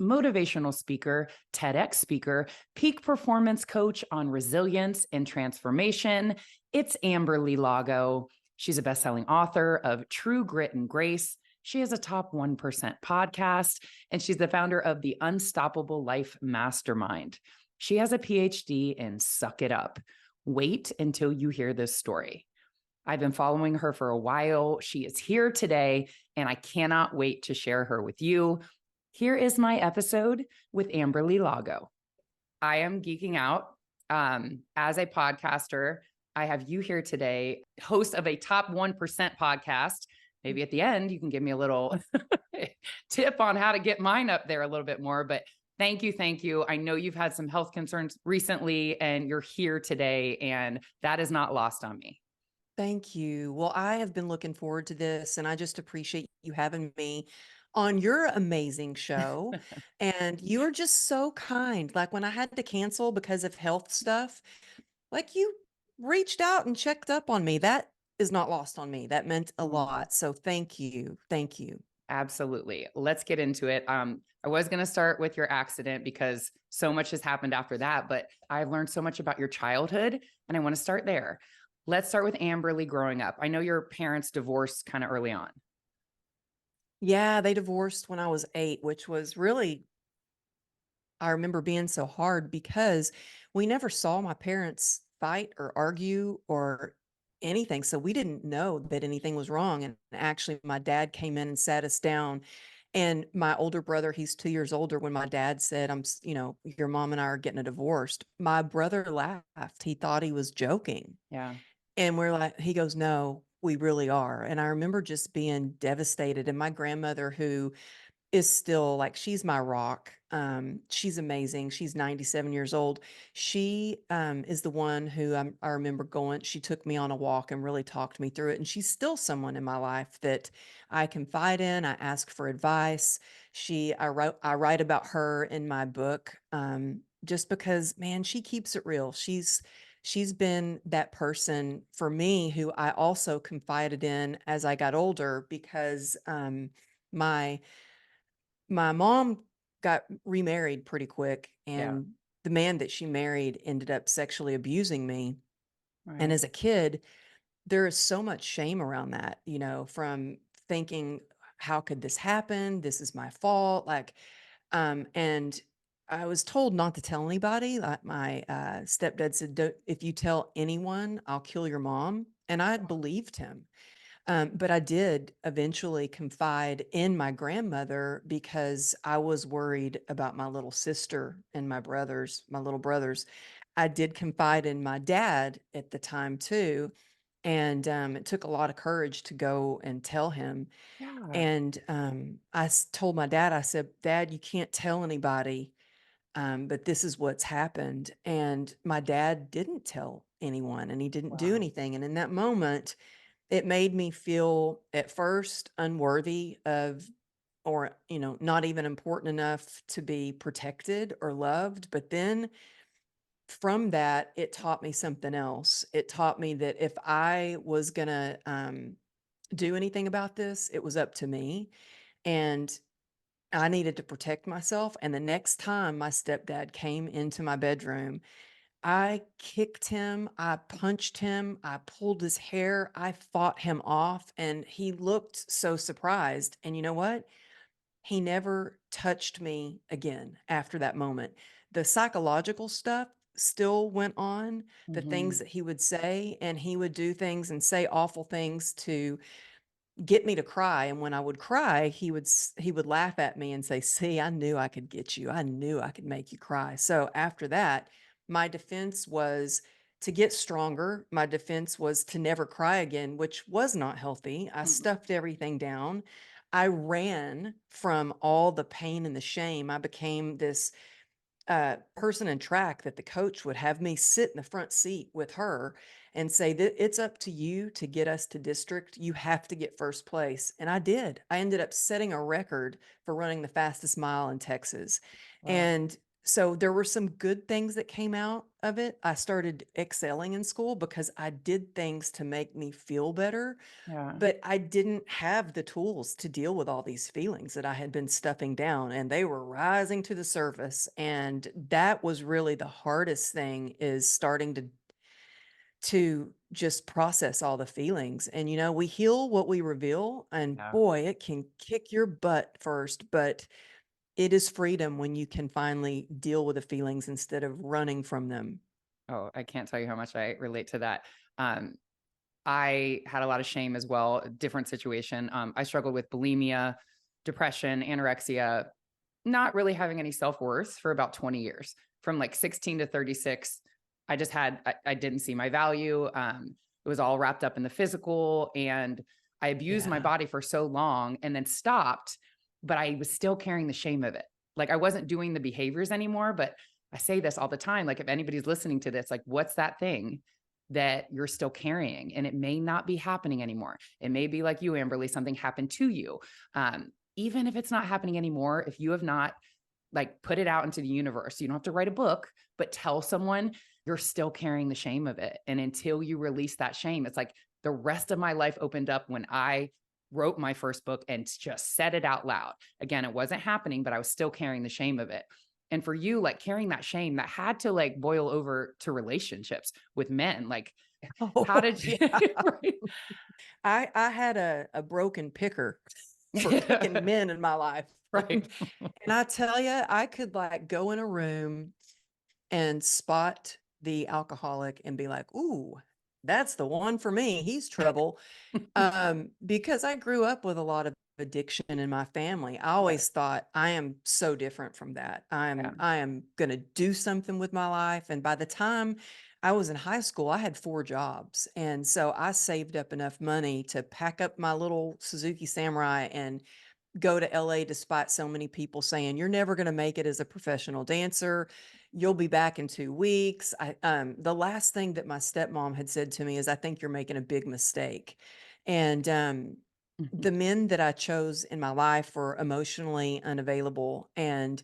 motivational speaker, TEDx speaker, peak performance coach on resilience and transformation. It's Amberly Lago. She's a best-selling author of True Grit and Grace. She has a top 1% podcast, and she's the founder of the Unstoppable Life Mastermind. She has a PhD in Suck It Up. Wait until you hear this story. I've been following her for a while. She is here today, and I cannot wait to share her with you. Here is my episode with Amberly Lago. I am geeking out. As a podcaster, I have you here today, host of a top 1% podcast. Maybe at the end, you can give me a little tip on how to get mine up there a little bit more, but thank you. Thank you. I know you've had some health concerns recently and you're here today, and that is not lost on me. Thank you. Well, I have been looking forward to this, and I just appreciate you having me on your amazing show. And you are just so kind. Like when I had to cancel because of health stuff, like you reached out and checked up on me. That is not lost on me. That meant a lot. So thank you. Thank you. Absolutely. Let's get into it. I was going to start with your accident because so much has happened after that, but I've learned so much about your childhood and I want to start there. Let's start with Amberly growing up. I know your parents divorced kind of early on. Yeah, they divorced when I was 8, which was really, I remember being so hard because we never saw my parents fight or argue or anything. So we didn't know that anything was wrong. And actually, my dad came in and sat us down. And my older brother, he's 2 years older. When my dad said, your mom and I are getting a divorce, my brother laughed. He thought he was joking. Yeah. And we're like, he goes, no, we really are. And I remember just being devastated. And my grandmother, who is still like, she's my rock. She's amazing. She's 97 years old. She is the one who I remember going, she took me on a walk and really talked me through it. And she's still someone in my life that I confide in. I ask for advice. I write about her in my book, just because, man, she keeps it real. She's been that person for me who I also confided in as I got older because my my mom got remarried pretty quick, Yeah. and the man that she married ended up sexually abusing me. And Right. as a kid, there is so much shame around that, from thinking, how could this happen? This is my fault. And I was told not to tell anybody. Like my stepdad said, if you tell anyone, I'll kill your mom. And I believed him. But I did eventually confide in my grandmother because I was worried about my little sister and my little brothers. I did confide in my dad at the time too. And it took a lot of courage to go and tell him. Yeah. And told my dad, I said, Dad, you can't tell anybody, but this is what's happened. And my dad didn't tell anyone and he didn't do Wow. anything. And in that moment, it made me feel at first unworthy of, or, not even important enough to be protected or loved. But then from that, it taught me something else. It taught me that if I was going to do anything about this, it was up to me. And I needed to protect myself. And the next time my stepdad came into my bedroom, I kicked him, I punched him, I pulled his hair, I fought him off, and he looked so surprised. And you know what? He never touched me again after that moment. The psychological stuff still went on, the things Mm-hmm. that he would say, and he would do things and say awful things to get me to cry. And when I would cry, he would laugh at me and say, see, I knew I could get you. I knew I could make you cry. So after that, my defense was to get stronger. My defense was to never cry again, which was not healthy. I stuffed everything down. I ran from all the pain and the shame. I became this person in track that the coach would have me sit in the front seat with her and say that it's up to you to get us to district. You have to get first place. And I did. I ended up setting a record for running the fastest mile in Texas. Wow. And So there were some good things that came out of it. I started excelling in school because I did things to make me feel better, Yeah. but I didn't have the tools to deal with all these feelings that I had been stuffing down, and they were rising to the surface. And that was really the hardest thing, is starting to just process all the feelings. And we heal what we reveal, and Yeah. boy, it can kick your butt first, but it is freedom when you can finally deal with the feelings instead of running from them. Oh, I can't tell you how much I relate to that. Um, I had a lot of shame as well, different situation. I struggled with bulimia, depression, anorexia, not really having any self-worth for about 20 years. From like 16 to 36, I didn't see my value. It was all wrapped up in the physical, and I abused my Yeah. body for so long and then stopped, but I was still carrying the shame of it. Like I wasn't doing the behaviors anymore, but I say this all the time. Like if anybody's listening to this, like what's that thing that you're still carrying? And it may not be happening anymore. It may be like you, Amberly, something happened to you. Even if it's not happening anymore, if you have not like put it out into the universe, you don't have to write a book, but tell someone, you're still carrying the shame of it. And until you release that shame, it's like the rest of my life opened up when I wrote my first book and just said it out loud. Again, it wasn't happening, but I was still carrying the shame of it. And for you, like carrying that shame that had to like boil over to relationships with men, like how Oh, did you, yeah. right? I had a broken picker for picking men in my life. Right. And I tell you, I could like go in a room and spot the alcoholic and be like, "Ooh, that's the one for me. He's trouble." Because I grew up with a lot of addiction in my family. I Right. always thought I am so different from that. Yeah. I am going to do something with my life. And by the time I was in high school, I had 4 jobs. And so I saved up enough money to pack up my little Suzuki Samurai and go to LA, despite so many people saying, "You're never going to make it as a professional dancer. You'll be back in 2 weeks." The last thing that my stepmom had said to me is, "I think you're making a big mistake." And Mhm. the men that I chose in my life were emotionally unavailable. And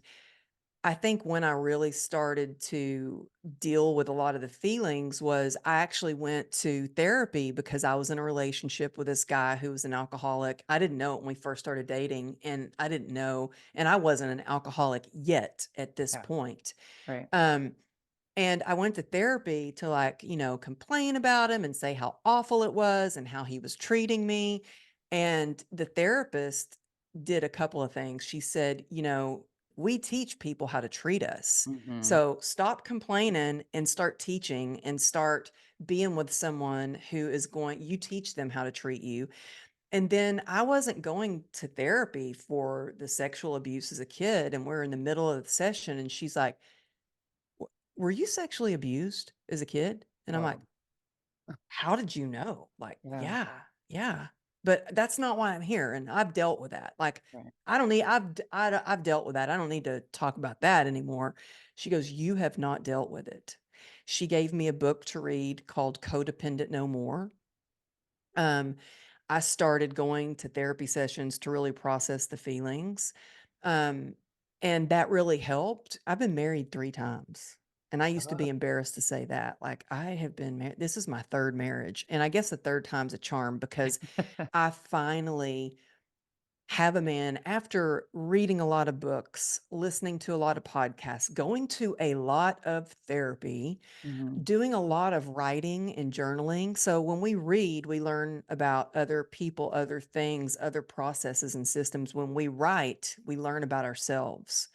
I think when I really started to deal with a lot of the feelings was I actually went to therapy because I was in a relationship with this guy who was an alcoholic. I didn't know it when we first started dating, and I didn't know, and I wasn't an alcoholic yet at this Yeah. point. Right. Um, and I went to therapy to like, complain about him and say how awful it was and how he was treating me. And the therapist did a couple of things. She said, "We teach people how to treat us. Mhm. So stop complaining and start teaching, and start being with someone who is going, you teach them how to treat you." And then I wasn't going to therapy for the sexual abuse as a kid. And we're in the middle of the session, and she's like, "Were you sexually abused as a kid?" And I'm like, Whoa. "How did you know?" Like, Yeah. "Yeah, yeah. But that's not why I'm here, and I've dealt with that. Like, Right. I don't need I've dealt with that. I don't need to talk about that anymore." She goes, "You have not dealt with it." She gave me a book to read called Codependent No More. Um, I started going to therapy sessions to really process the feelings. Um, and that really helped. I've been married 3 times. And I used to Oh. be embarrassed to say that. Like, I have been married. This is my third marriage. And I guess the third time's a charm because I finally have a man, after reading a lot of books, listening to a lot of podcasts, going to a lot of therapy, Mhm. doing a lot of writing and journaling. So when we read, we learn about other people, other things, other processes and systems. When we write, we learn about ourselves.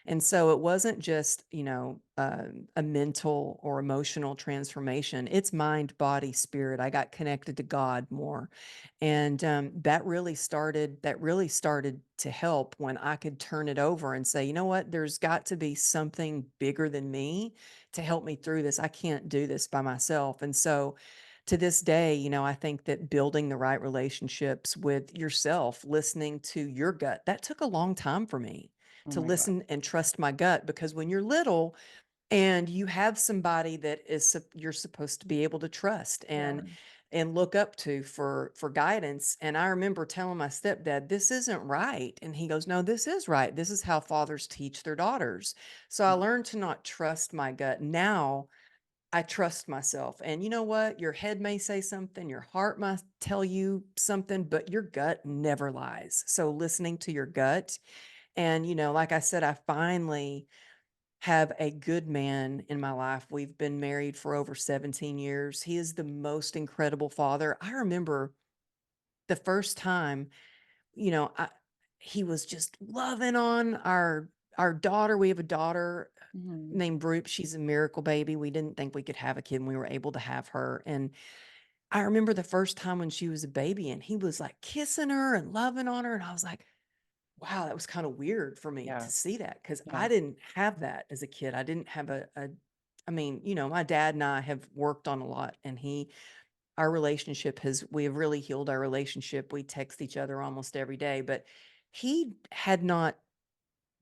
And so it wasn't just, a mental or emotional transformation. It's mind, body, spirit. I got connected to God more. And that really started to help when I could turn it over and say, "You know what? There's got to be something bigger than me to help me through this. I can't do this by myself." And so to this day, I think that building the right relationships with yourself, listening to your gut, that took a long time for me Oh to my God. listen and trust my gut, because when you're little and you have somebody that you're supposed to be able to trust, Yeah. and look up to for guidance. And I remember telling my stepdad, this isn't right. And he goes, no, this is right. This is how fathers teach their daughters. So I learned to not trust my gut. Now I trust myself. And you know what? Your head may say something, your heart might tell you something, but your gut never lies. So listening to your gut. And, like I said, I finally have a good man in my life. We've been married for over 17 years. He is the most incredible father. I remember the first time, you know, I, he was just loving on our daughter. We have a daughter Mhm. named Brooke. She's a miracle baby. We didn't think we could have a kid, and we were able to have her. And I remember the first time when she was a baby and he was like kissing her and loving on her. And I was like, wow, that was kind of weird for me Yeah. to see that because Yeah. I didn't have that as a kid. I didn't have I mean, my dad and I have worked on a lot, and our relationship we have really healed our relationship. We text each other almost every day, but he had not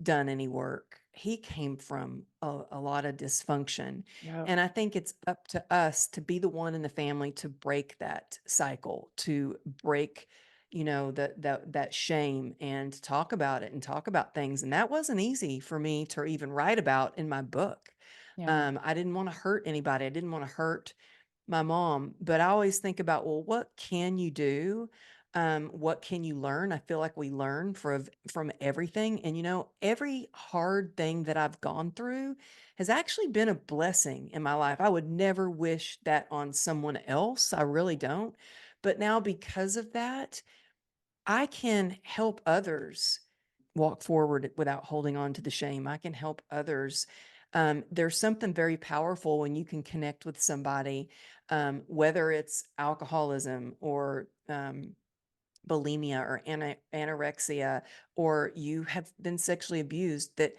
done any work. He came from a lot of dysfunction. Yeah. And I think it's up to us to be the one in the family to break that cycle, to break, that shame, and talk about it and talk about things. And that wasn't easy for me to even write about in my book. Yeah. I didn't want to hurt anybody. I didn't want to hurt my mom, but I always think about, well, what can you do? What can you learn? I feel like we learn from everything. And every hard thing that I've gone through has actually been a blessing in my life. I would never wish that on someone else. I really don't. But now because of that, I can help others walk forward without holding on to the shame. I can help others. There's something very powerful when you can connect with somebody, whether it's alcoholism or bulimia or anorexia, or you have been sexually abused, that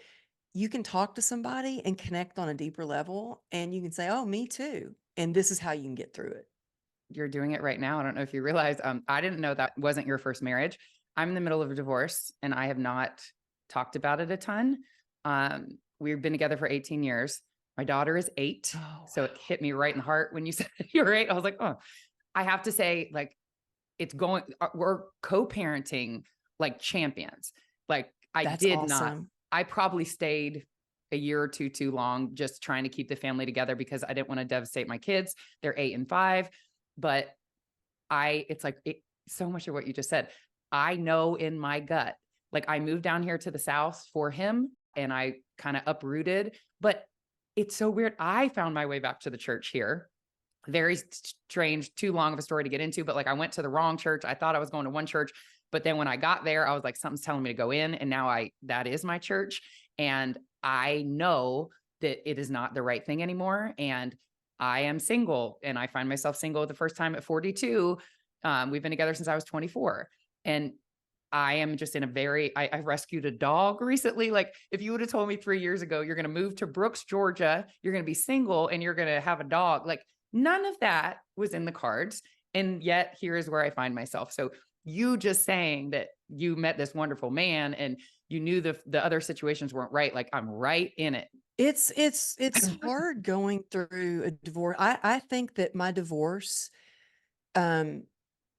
you can talk to somebody and connect on a deeper level, and you can say, oh, me too. And this is how you can get through it. You're doing it right now. I don't know if you realize, I didn't know that wasn't your first marriage. I'm in the middle of a divorce and I have not talked about it a ton. We've been together for 18 years. My daughter is 8. Oh, So it wow. hit me right in the heart when you said you're 8. I was like, oh, I have to say, like, we're co-parenting like champions. Like That's awesome. I probably stayed a year or two too long just trying to keep the family together because I didn't want to devastate my kids. They're 8 and 5, but it's like so much of what you just said. I know in my gut, like I moved down here to the South for him and I kind of uprooted, but it's so weird. I found my way back to the church here. Very strange, too long of a story to get into, but like I went to the wrong church. I thought I was going to one church, but then when I got there, I was like, something's telling me to go in. And now that is my church. And I know that it is not the right thing anymore. And I am single and I find myself single the first time at 42. We've been together since I was 24. And I am just in I rescued a dog recently. Like if you would have told me 3 years ago, you're going to move to Brooks, Georgia, you're going to be single and you're going to have a dog, like none of that was in the cards. And yet here is where I find myself. So you just saying that you met this wonderful man and you knew the other situations weren't right. Like I'm right in it. It's hard going through a divorce. I think that um,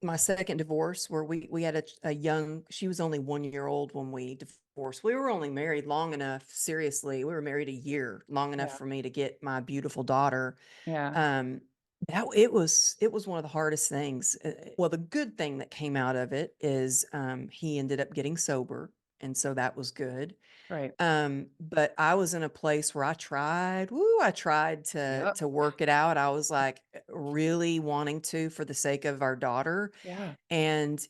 my second divorce, where we had a young, she was only 1 year old when we divorced. We were only married long enough, seriously, we were married a year, long enough Yeah. for me to get my beautiful daughter. Yeah. Um, it was one of the hardest things. Well, the good thing that came out of it is he ended up getting sober, and so that was good. Right. But I was in a place where I tried to Yep. work it out. I was like really wanting to for the sake of our daughter. Yeah. And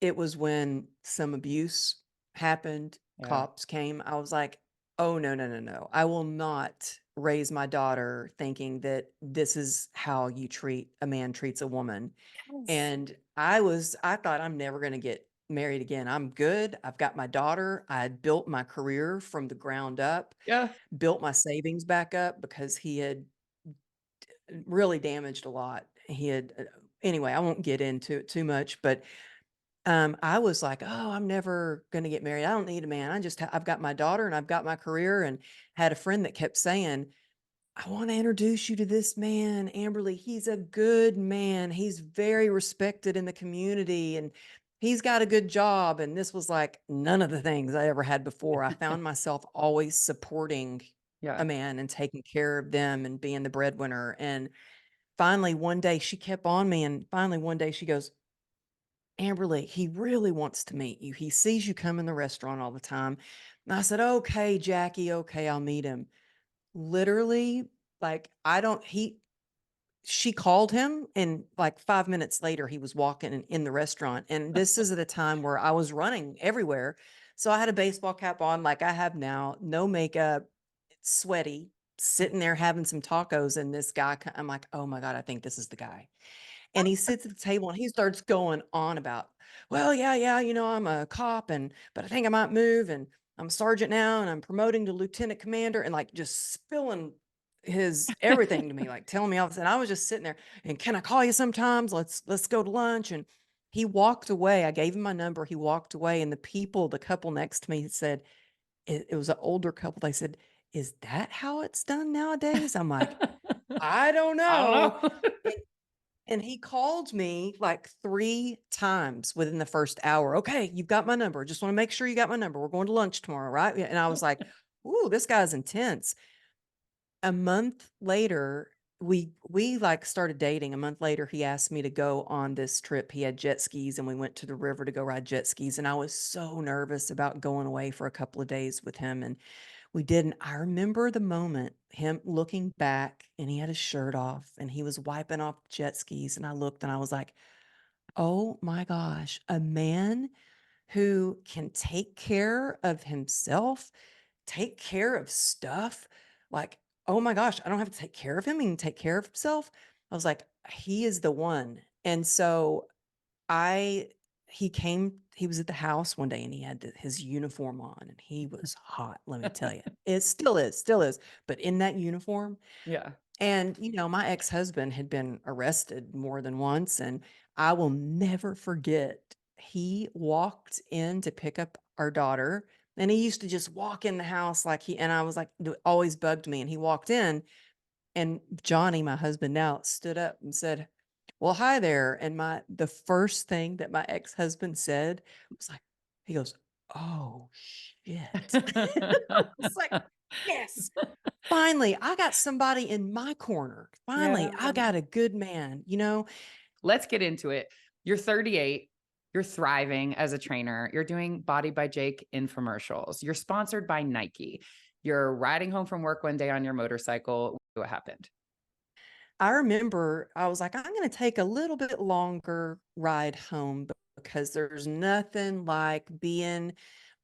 it was when some abuse happened, Yeah. cops came. I was like, oh, no, no, no, no. I will not raise my daughter thinking that this is how a man treats a woman. Yes. And I thought I'm never going to get married again. I'm good. I've got my daughter. I had built my career from the ground up, Yeah. built my savings back up because he had really damaged a lot. Anyway, I won't get into it too much, but I was like, oh, I'm never going to get married. I don't need a man. I've got my daughter and I've got my career. And had a friend that kept saying, I want to introduce you to this man, Amberly. He's a good man. He's very respected in the community and he's got a good job. And this was like none of the things I ever had before. I found myself always supporting a Yeah. man and taking care of them and being the breadwinner. And finally, one day she kept on me. And finally, one day she goes, Amberly, he really wants to meet you. He sees you come in the restaurant all the time. And I said, okay, Jackie, okay, I'll meet him. Literally, like, I don't, she called him and like 5 minutes later, he was walking in the restaurant. And this is at a time where I was running everywhere. So I had a baseball cap on like I have now, no makeup, sweaty, sitting there having some tacos. And this guy, I'm like, oh my God, I think this is the guy. And he sits at the table and he starts going on about, well, yeah, I'm a cop but I think I might move and I'm a sergeant now and I'm promoting to lieutenant commander and like just spilling his everything to me, like telling me all this. And I was just sitting there and can I call you sometimes? Let's go to lunch. And he walked away. I gave him my number. He walked away. And the couple next to me said, it was an older couple. They said, is that how it's done nowadays? I'm like, I don't I don't know. know. And he called me like 3 times within the first hour. "Okay, you've got my number. Just wanna make sure you got my number. We're going to lunch tomorrow, right?" Yeah, and I was like, "Ooh, this guy's intense." A month later, we, like, started dating. A month later, he asked me to go on this trip. He had jet skis, and we went to the river to go ride jet skis, and I was so nervous about going away for a couple of days with him, and we didn't. I remember the moment, him looking back, and he had his shirt off, and he was wiping off jet skis, and I looked, and I was like, "Oh my gosh, a man who can take care of himself, take care of stuff, like, oh my gosh, I don't have to take care of him, he can take care of himself." I was like, "He is the one." And so I he was at the house one day and he had his uniform on and he was hot, let me tell you. It still is, but in that uniform, Yeah. and, my ex-husband had been arrested more than once, and I will never forget, he walked in to pick up our daughter, and he used to just walk in the house like and I was like, always bugged me, and he walked in, and Johnny, my husband now, stood up and said, "Well, hi there," and the first thing that my ex-husband said was like, he goes, "Oh, shit." I was like, "Yes." Finally, I got somebody in my corner. Yeah. Finally, I got a good man. Let's get into it. You're 38. You're thriving as a trainer. You're doing Body by Jake infomercials. You're sponsored by Nike. You're riding home from work one day on your motorcycle. What happened? I remember I was like, I'm going to take a little bit longer ride home because there's nothing like being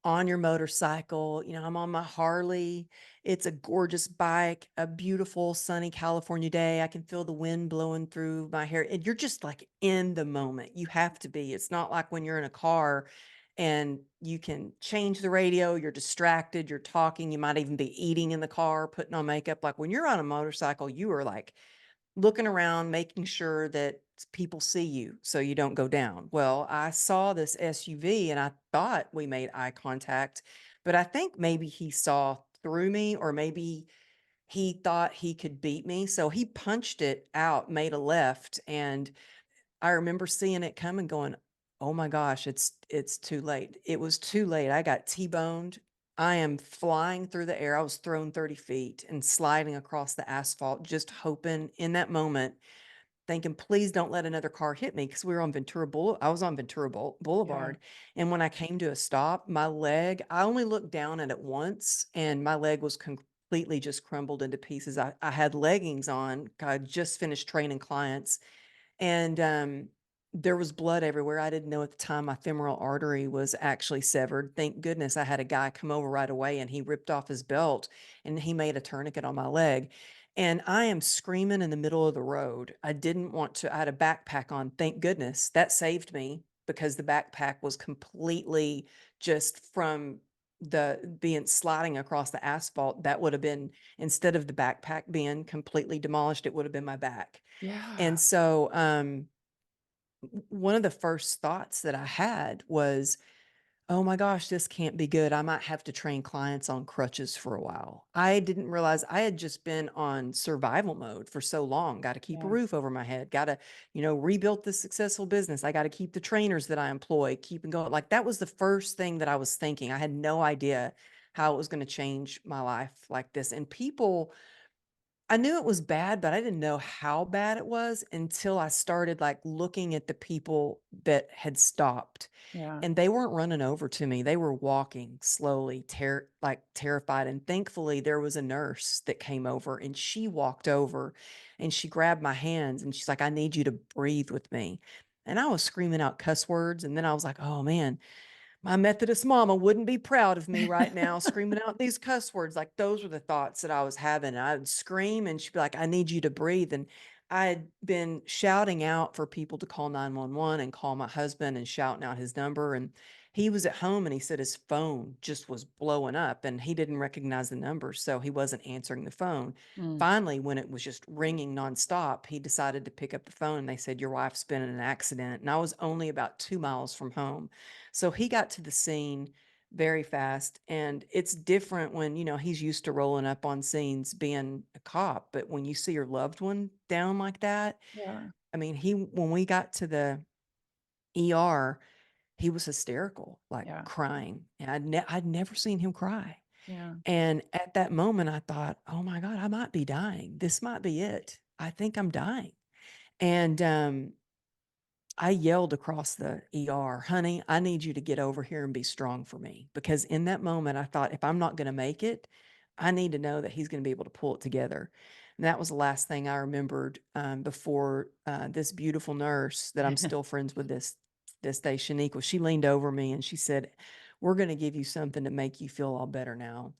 on your motorcycle. I'm on my Harley. It's a gorgeous bike, a beautiful sunny California day. I can feel the wind blowing through my hair. And you're just like in the moment. You have to be. It's not like when you're in a car and you can change the radio, you're distracted, you're talking, you might even be eating in the car, putting on makeup. Like when you're on a motorcycle, you are like looking around, making sure that people see you so you don't go down. Well, I saw this SUV and I thought we made eye contact, but I think maybe he saw through me or maybe he thought he could beat me. So he punched it out, made a left, and I remember seeing it come and going, "Oh my gosh, it's too late." It was too late. I got T-boned. I am flying through the air. I was thrown 30 feet and sliding across the asphalt, just hoping in that moment, thinking, please don't let another car hit me because we were on I was on Yeah. Boulevard. And when I came to a stop, I only looked down at it once and my leg was completely just crumbled into pieces. I had leggings on. I just finished training clients and, there was blood everywhere. I didn't know at the time my femoral artery was actually severed. Thank goodness I had a guy come over right away and he ripped off his belt and he made a tourniquet on my leg. And I am screaming in the middle of the road. I didn't want to, I had a backpack on. Thank goodness that saved me because the backpack was completely just from the being sliding across the asphalt. That would have been, instead of the backpack being completely demolished, it would have been my back. Yeah. And so, one of the first thoughts that I had was, oh my gosh, this can't be good. I might have to train clients on crutches for a while. I didn't realize I had just been on survival mode for so long. Got to keep a Yeah. roof over my head. Got to, rebuild this successful business. I got to keep the trainers that I employ, keep and going. Like that was the first thing that I was thinking. I had no idea how it was going to change my life like this. And people, I knew it was bad, but I didn't know how bad it was until I started like looking at the people that had stopped, Yeah. and they weren't running over to me. They were walking slowly, like terrified. And thankfully, there was a nurse that came over and she walked over and she grabbed my hands and she's like, I need you to breathe with me. And I was screaming out cuss words. And then I was like, oh man, my Methodist mama wouldn't be proud of me right now, screaming out these cuss words. Like those were the thoughts that I was having. I would scream and she'd be like, I need you to breathe. And I had been shouting out for people to call 911 and call my husband and shouting out his number. And he was at home and he said his phone just was blowing up and he didn't recognize the number. So he wasn't answering the phone. Mm. Finally, when it was just ringing nonstop, he decided to pick up the phone and they said, your wife's been in an accident. And I was only about 2 miles from home. So he got to the scene very fast. And it's different when, he's used to rolling up on scenes being a cop. But when you see your loved one down like that, Yeah. I mean, when we got to the ER, he was hysterical, like Yeah. crying. And I'd never seen him cry. Yeah. And at that moment, I thought, oh my God, I might be dying. This might be it. I think I'm dying. And I yelled across the ER, honey, I need you to get over here and be strong for me. Because in that moment, I thought, if I'm not going to make it, I need to know that he's going to be able to pull it together. And that was the last thing I remembered before this beautiful nurse that I'm still friends with this day, Shaniqua, she leaned over me and she said, we're going to give you something to make you feel all better now.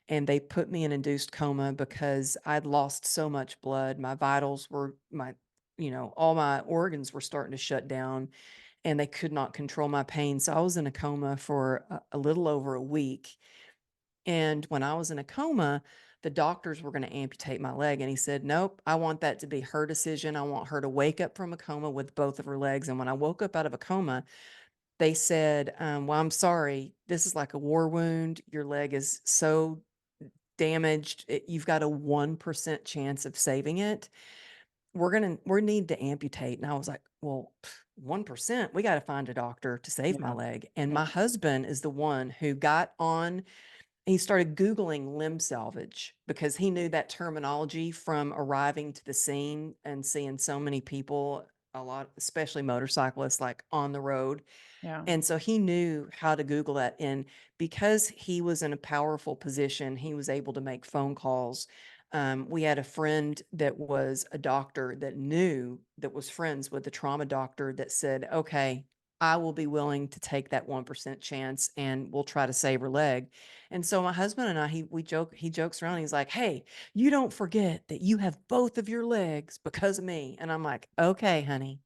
And they put me in induced coma because I'd lost so much blood. My vitals were all my organs were starting to shut down and they could not control my pain. So I was in a coma for a little over a week. And when I was in a coma, the doctors were going to amputate my leg. And he said, nope, I want that to be her decision. I want her to wake up from a coma with both of her legs. And when I woke up out of a coma, they said, well, I'm sorry. This is like a war wound. Your leg is so damaged. You've got a 1% chance of saving it. We need to amputate. And I was like, well, 1%, we got to find a doctor to save my Yeah. leg. And Yeah. my husband is the one who got on, he started Googling limb salvage because he knew that terminology from arriving to the scene and seeing so many people, a lot, especially motorcyclists, like on the road. Yeah. And so he knew how to Google that. And because he was in a powerful position, he was able to make phone calls. We had a friend that was a doctor that was friends with the trauma doctor that said, okay, I will be willing to take that 1% chance and we'll try to save her leg. And so my husband and I, he jokes around. He's like, hey, you don't forget that you have both of your legs because of me. And I'm like, okay, honey.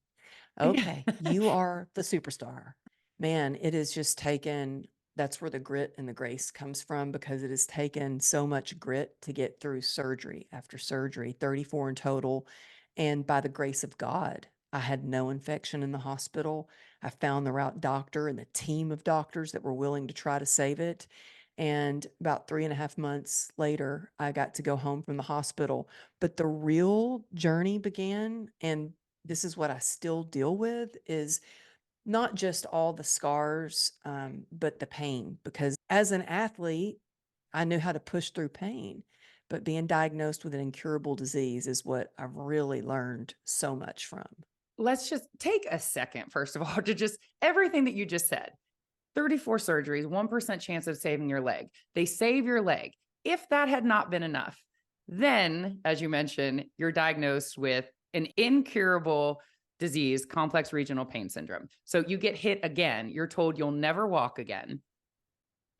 Yeah. Okay, you are the superstar. Man, it has just taken, that's where the grit and the grace comes from because it has taken so much grit to get through surgery after surgery, 34 in total. And by the grace of God, I had no infection in the hospital. I found the right doctor and the team of doctors that were willing to try to save it. And about 3.5 months later, I got to go home from the hospital. But the real journey began, and this is what I still deal with, is not just all the scars, but the pain. Because as an athlete, I knew how to push through pain, but being diagnosed with an incurable disease is what I've really learned so much from. Let's just take a second, first of all, to just everything that you just said. 34 surgeries, 1% chance of saving your leg. They save your leg. If that had not been enough, then, as you mentioned, you're diagnosed with an incurable disease, complex regional pain syndrome. So you get hit again. You're told you'll never walk again.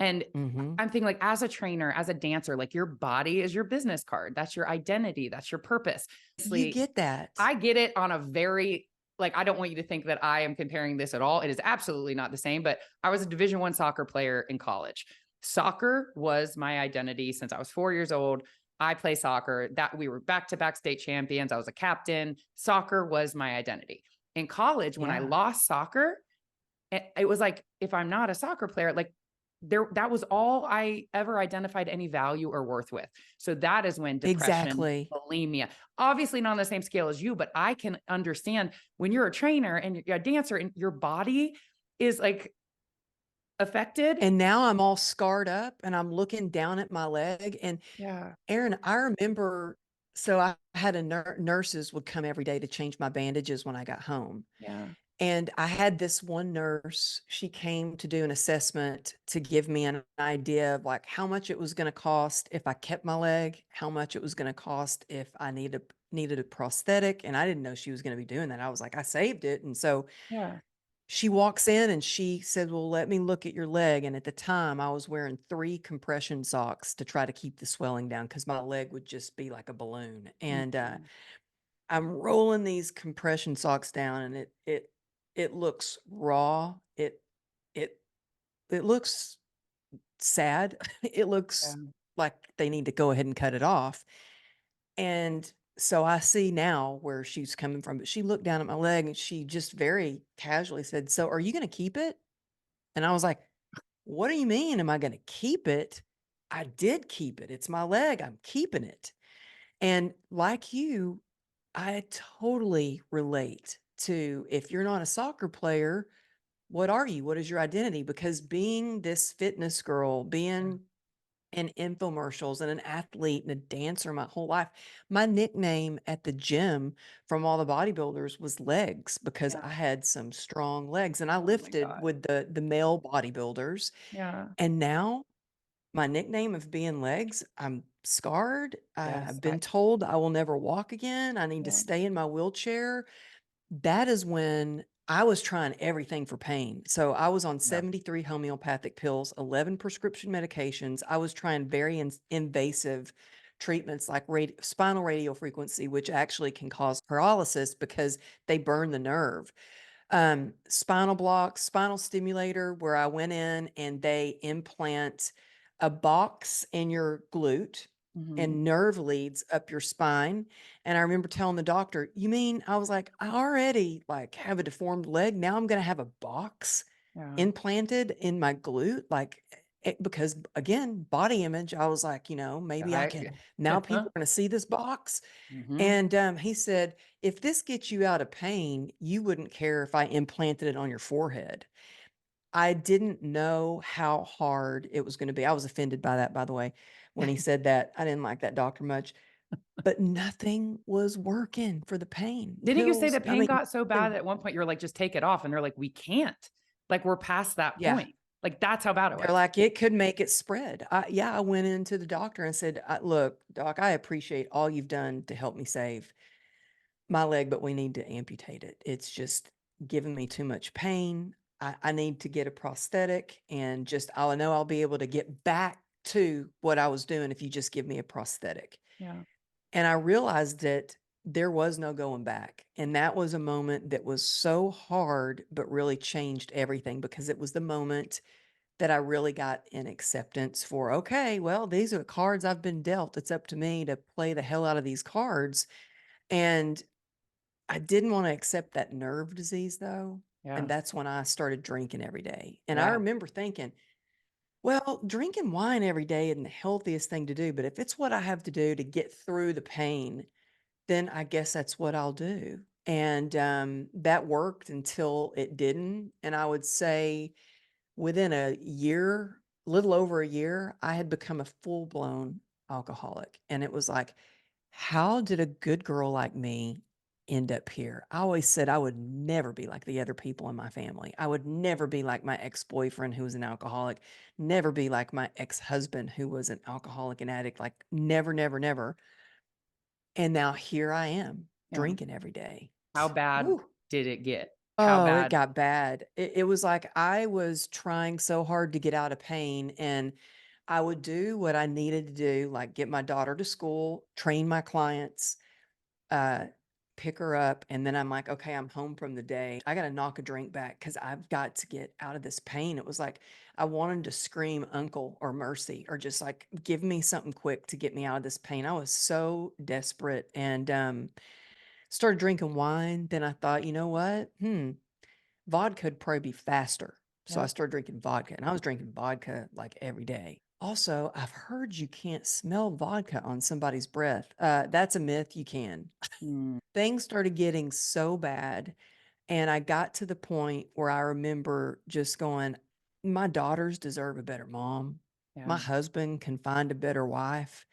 And Hmm. I'm thinking, like, as a trainer, as a dancer, like your body is your business card. That's your identity. That's your purpose. You Honestly, get that. I get it on a very, like, I don't want you to think that I am comparing this at all. It is absolutely not the same, but I was a Division I soccer player in college. Soccer was my identity since I was 4 years old. I play soccer. That we were back-to-back state champions. I was a captain. Soccer was my identity. In college, when I Yeah. lost soccer, it was like, if I'm not a soccer player, like that was all I ever identified any value or worth with. So that is when depression, Exactly. bulimia, obviously not on the same scale as you, but I can understand when you're a trainer and you're a dancer and your body is like affected. And now I'm all scarred up and I'm looking down at my leg. And Yeah. Erin, I remember, so I had a nurses would come every day to change my bandages when I got home. Yeah. And I had this one nurse, she came to do an assessment to give me an idea of like how much it was going to cost if I kept my leg, how much it was going to cost if I needed a prosthetic. And I didn't know she was going to be doing that. I was like, I saved it. And so Yeah. she walks in and she said, well, let me look at your leg. And at the time I was wearing 3 compression socks to try to keep the swelling down because my leg would just be like a balloon. And Mhm. I'm rolling these compression socks down and it looks raw. It it looks sad. It Yeah. looks like they need to go ahead and cut it off. And so I see now where she's coming from. But she looked down at my leg and she just very casually said, so are you going to keep it? And I was like, what do you mean? Am I going to keep it? I did keep it. It's my leg. I'm keeping it. And like you, I totally relate to if you're not a soccer player, what are you? What is your identity? Because being this fitness girl, Yeah. being in infomercials and an athlete and a dancer my whole life, my nickname at the gym from all the bodybuilders was legs because Yeah. I had some strong legs and I Oh my lifted God. with the male bodybuilders. Yeah. And now my nickname of being legs, I'm scarred. Yes. I've been told I will never walk again. I need to Yeah. stay in my wheelchair. That is when I was trying everything for pain. So I was on Yeah. 73 homeopathic pills, 11 prescription medications. I was trying very invasive treatments like spinal radio frequency, which actually can cause paralysis because they burn the nerve. Spinal block, spinal stimulator, where I went in and they implant a box in your glute Mhm. and nerve leads up your spine. And I remember telling the doctor, you mean, I was like, I already like have a deformed leg. Now I'm going to have a box Yeah. implanted in my glute. Like, because again, body image, I was like, maybe I I can, now people are going to see this box. Mhm. And he said, if this gets you out of pain, you wouldn't care if I implanted it on your forehead. I didn't know how hard it was going to be. I was offended by that, by the way, when he said that. I didn't like that doctor much, but nothing was working for the pain. The Didn't you say pills, the I pain mean, got so bad nothing. at one point you were like, just take it off? And they're like, we can't. Like, we're past that Yeah. point. Like, that's how bad it They're was. like, it could make it spread. Yeah, I went into the doctor and said, look, doc, I appreciate all you've done to help me save my leg, but we need to amputate it. It's just giving me too much pain. I need to get a prosthetic and just, I know I'll be able to get back to what I was doing if you just give me a prosthetic. Yeah. And I realized that there was no going back. And that was a moment that was so hard, but really changed everything because it was the moment that I really got an acceptance for, okay, well, these are the cards I've been dealt. It's up to me to play the hell out of these cards. And I didn't wanna accept that nerve disease though, and Yeah. that's when I started drinking every day, and I Yeah. remember thinking, "Well, drinking wine every day isn't the healthiest thing to do, but if it's what I have to do to get through the pain, then I guess that's what I'll do." And, that worked until it didn't, and I would say within a year, little over a year, I had become a full-blown alcoholic, and it was like, how did a good girl like me end up here? I always said I would never be like the other people in my family. I would never be like my ex-boyfriend who was an alcoholic, never be like my ex-husband who was an alcoholic and addict, like never, never, never. And now here I am Yeah. drinking every day. How bad Woo. did it get? How Oh, it bad? got bad. It was like I was trying so hard to get out of pain, and I would do what I needed to do, like get my daughter to school, train my clients, uh, pick her up, and then I'm like, okay, I'm home from the day. I got to knock a drink back because I've got to get out of this pain. It was like I wanted to scream uncle or mercy or just like give me something quick to get me out of this pain. I was so desperate and started drinking wine. Then I thought, you know what? vodka would probably be faster. So I Yep. started drinking vodka, and I was drinking vodka like every day. Also, I've heard you can't smell vodka on somebody's breath. That's a myth. You can. Mm, Things started getting so bad. And I got to the point where I remember just going, my daughters deserve a better mom. yeah. My husband can find a better wife.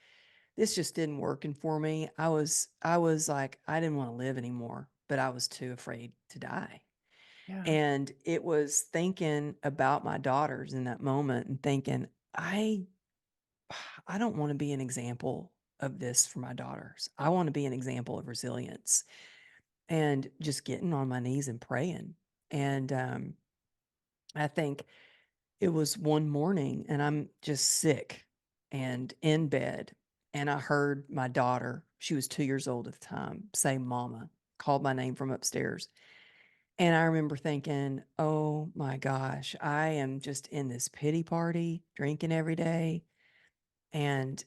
This just didn't working for me. I was like, I didn't want to live anymore, but I was too afraid to die. Yeah. And it was thinking about my daughters in that moment and thinking, I I don't want to be an example of this for my daughters. I want to be an example of resilience and just getting on my knees and praying. And I think it was one morning and I'm just sick and in bed. And I heard my daughter, she was 2 years old at the time, say, Mama, called my name from upstairs. And I remember thinking, oh my gosh, I am just in this pity party, drinking every day. And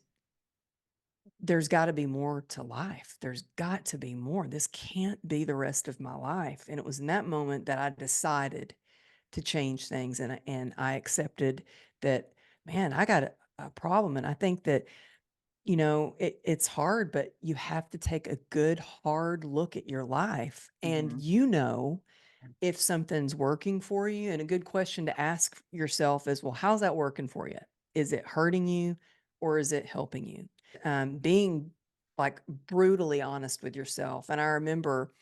there's got to be more to life. There's got to be more. This can't be the rest of my life. And it was in that moment that I decided to change things. And I accepted that, man, I got a problem. And I think that, it's hard, but you have to take a good, hard look at your life. And Mhm. if something's working for you. And a good question to ask yourself is, well, how's that working for you? Is it hurting you or is it helping you? Being like brutally honest with yourself. And I remember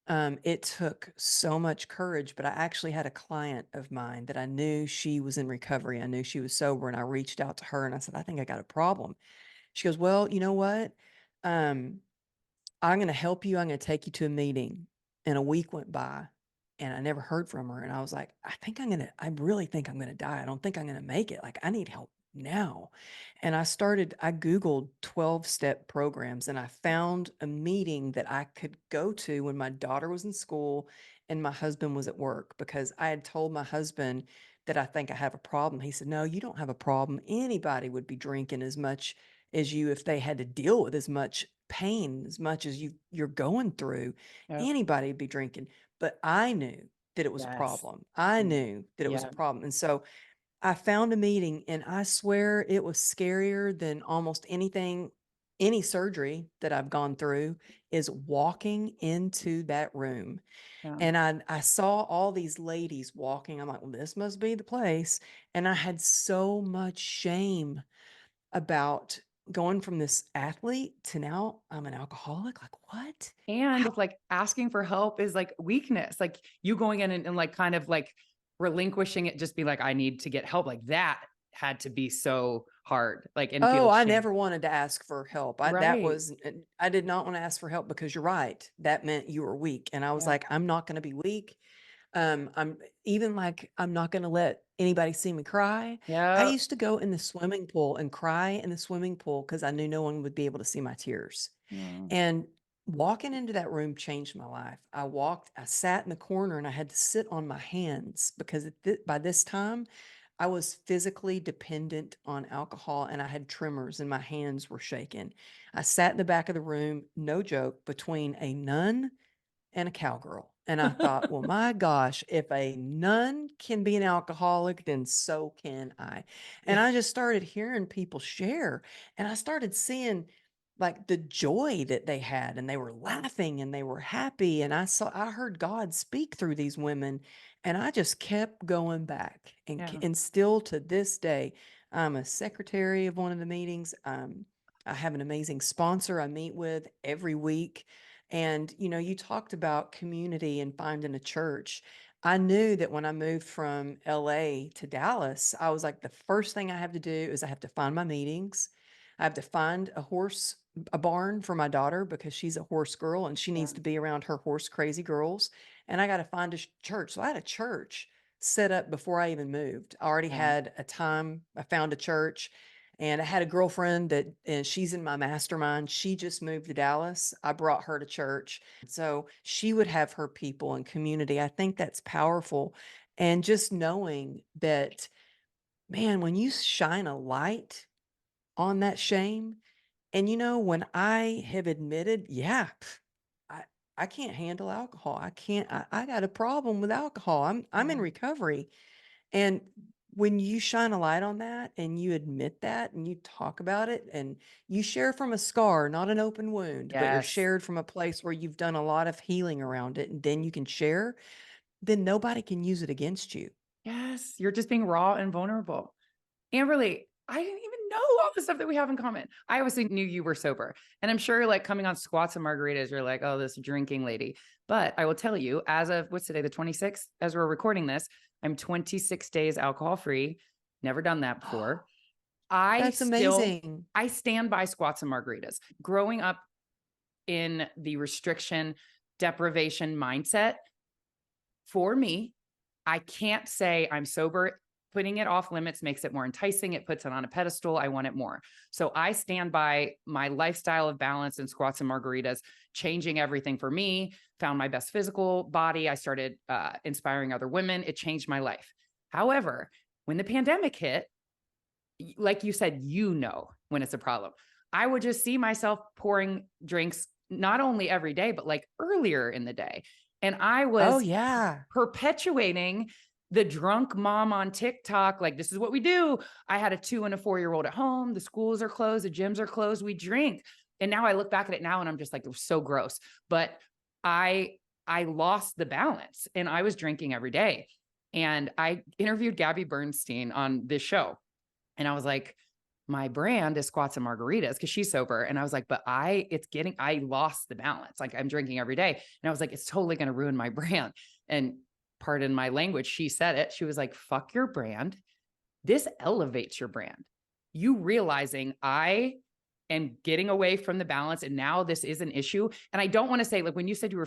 it took so much courage, but I actually had a client of mine that I knew she was in recovery. I knew she was sober, and I reached out to her and I said, I think I got a problem. She goes, well, you know what? Um, I'm going to help you. I'm going to take you to a meeting. And a week went by and I never heard from her. And I was like, I really think I'm going to die. I don't think I'm going to make it. Like, I need help now. And I Googled 12-step programs and I found a meeting that I could go to when my daughter was in school and my husband was at work because I had told my husband that I think I have a problem. He said, no, you don't have a problem. Anybody would be drinking as much as you if they had to deal with as much pain as much as you're going through. Yep. Anybody would be drinking. But I knew that it was a Yes. problem. I Mm, knew that it was a yeah. problem. And so I found a meeting and I swear it was scarier than almost anything, any surgery that I've gone through is walking into that room. Yeah. And I saw all these ladies walking. I'm like, well, this must be the place. And I had so much shame about going from this athlete to now I'm an alcoholic. Like, what? And How? it's like asking for help is like weakness. Like you going in and like kind of like relinquishing it, just be like, I need to get help. Like that had to be so hard. Like and Oh, feel I shame. never wanted to ask for help. Right. I did not want to ask for help because you're right. That meant you were weak. And I was Yeah. like, I'm not going to be weak. I'm even like, I'm not going to let anybody see me cry. I Yep. used to go in the swimming pool and cry in the swimming pool because I knew no one would be able to see my tears. Yeah. And walking into that room changed my life. I sat in the corner and I had to sit on my hands because by this time I was physically dependent on alcohol and I had tremors and my hands were shaking. I sat in the back of the room, no joke, between a nun and a cowgirl. And I thought, well, my gosh, if a nun can be an alcoholic, then so can I. And Yeah. I just started hearing people share, and I started seeing like the joy that they had, and they were laughing and they were happy. And I heard God speak through these women, and I just kept going back. Yeah. And still to this day, I'm a secretary of one of the meetings. I have an amazing sponsor I meet with every week. And, you talked about community and finding a church. I knew that when I moved from LA to Dallas, I was like, the first thing I have to do is I have to find my meetings. I have to find a barn for my daughter because she's a horse girl and she Yeah. needs to be around her horse crazy girls. And I got to find a church. So I had a church set up before I even moved. I already Yeah. had a time. I found a church. And I had a girlfriend and she's in my mastermind. She just moved to Dallas. I brought her to church. So she would have her people and community. I think that's powerful. And just knowing that, man, when you shine a light on that shame, and when I have admitted, yeah, I can't handle alcohol. I can't, I got a problem with alcohol. I'm in Yeah. recovery. And when you shine a light on that and you admit that and you talk about it and you share from a scar, not an open wound, but you're Yes. shared from a place where you've done a lot of healing around it, and then you can share, then nobody can use it against you. Yes. You're just being raw and vulnerable. Amberly, I didn't even know all the stuff that we have in common. I obviously knew you were sober. And I'm sure like coming on Squats and Margaritas, you're like, oh, this drinking lady. But I will tell you, as of what's today, the 26th, as we're recording this, I'm 26 days alcohol free. Never done that before. I That's still, amazing. I stand by Squats and Margaritas. Growing up in the restriction, deprivation mindset, for me, I can't say I'm sober. Putting it off limits makes it more enticing. It puts it on a pedestal. I want it more. So I stand by my lifestyle of balance and Squats and Margaritas, changing everything for me, found my best physical body. I started inspiring other women. It changed my life. However, when the pandemic hit, like you said, when it's a problem. I would just see myself pouring drinks, not only every day, but like earlier in the day. And I Oh, was yeah. perpetuating the drunk mom on TikTok. Like, this is what we do. I had a 2 and a 4-year-old at home. The schools are closed. The gyms are closed. We drink. And now I look back at it now and I'm just like, it was so gross. But I, I lost the balance and I was drinking every day. And I interviewed Gabby Bernstein on this show. And I was like, my brand is Squats and Margaritas because she's sober. And I was like, but I lost the balance. Like I'm drinking every day. And I was like, it's totally going to ruin my brand. And pardon my language, she said it. She was like, fuck your brand. This elevates your brand. You realizing I am getting away from the balance and now this is an issue. And I don't want to say, like when you said you were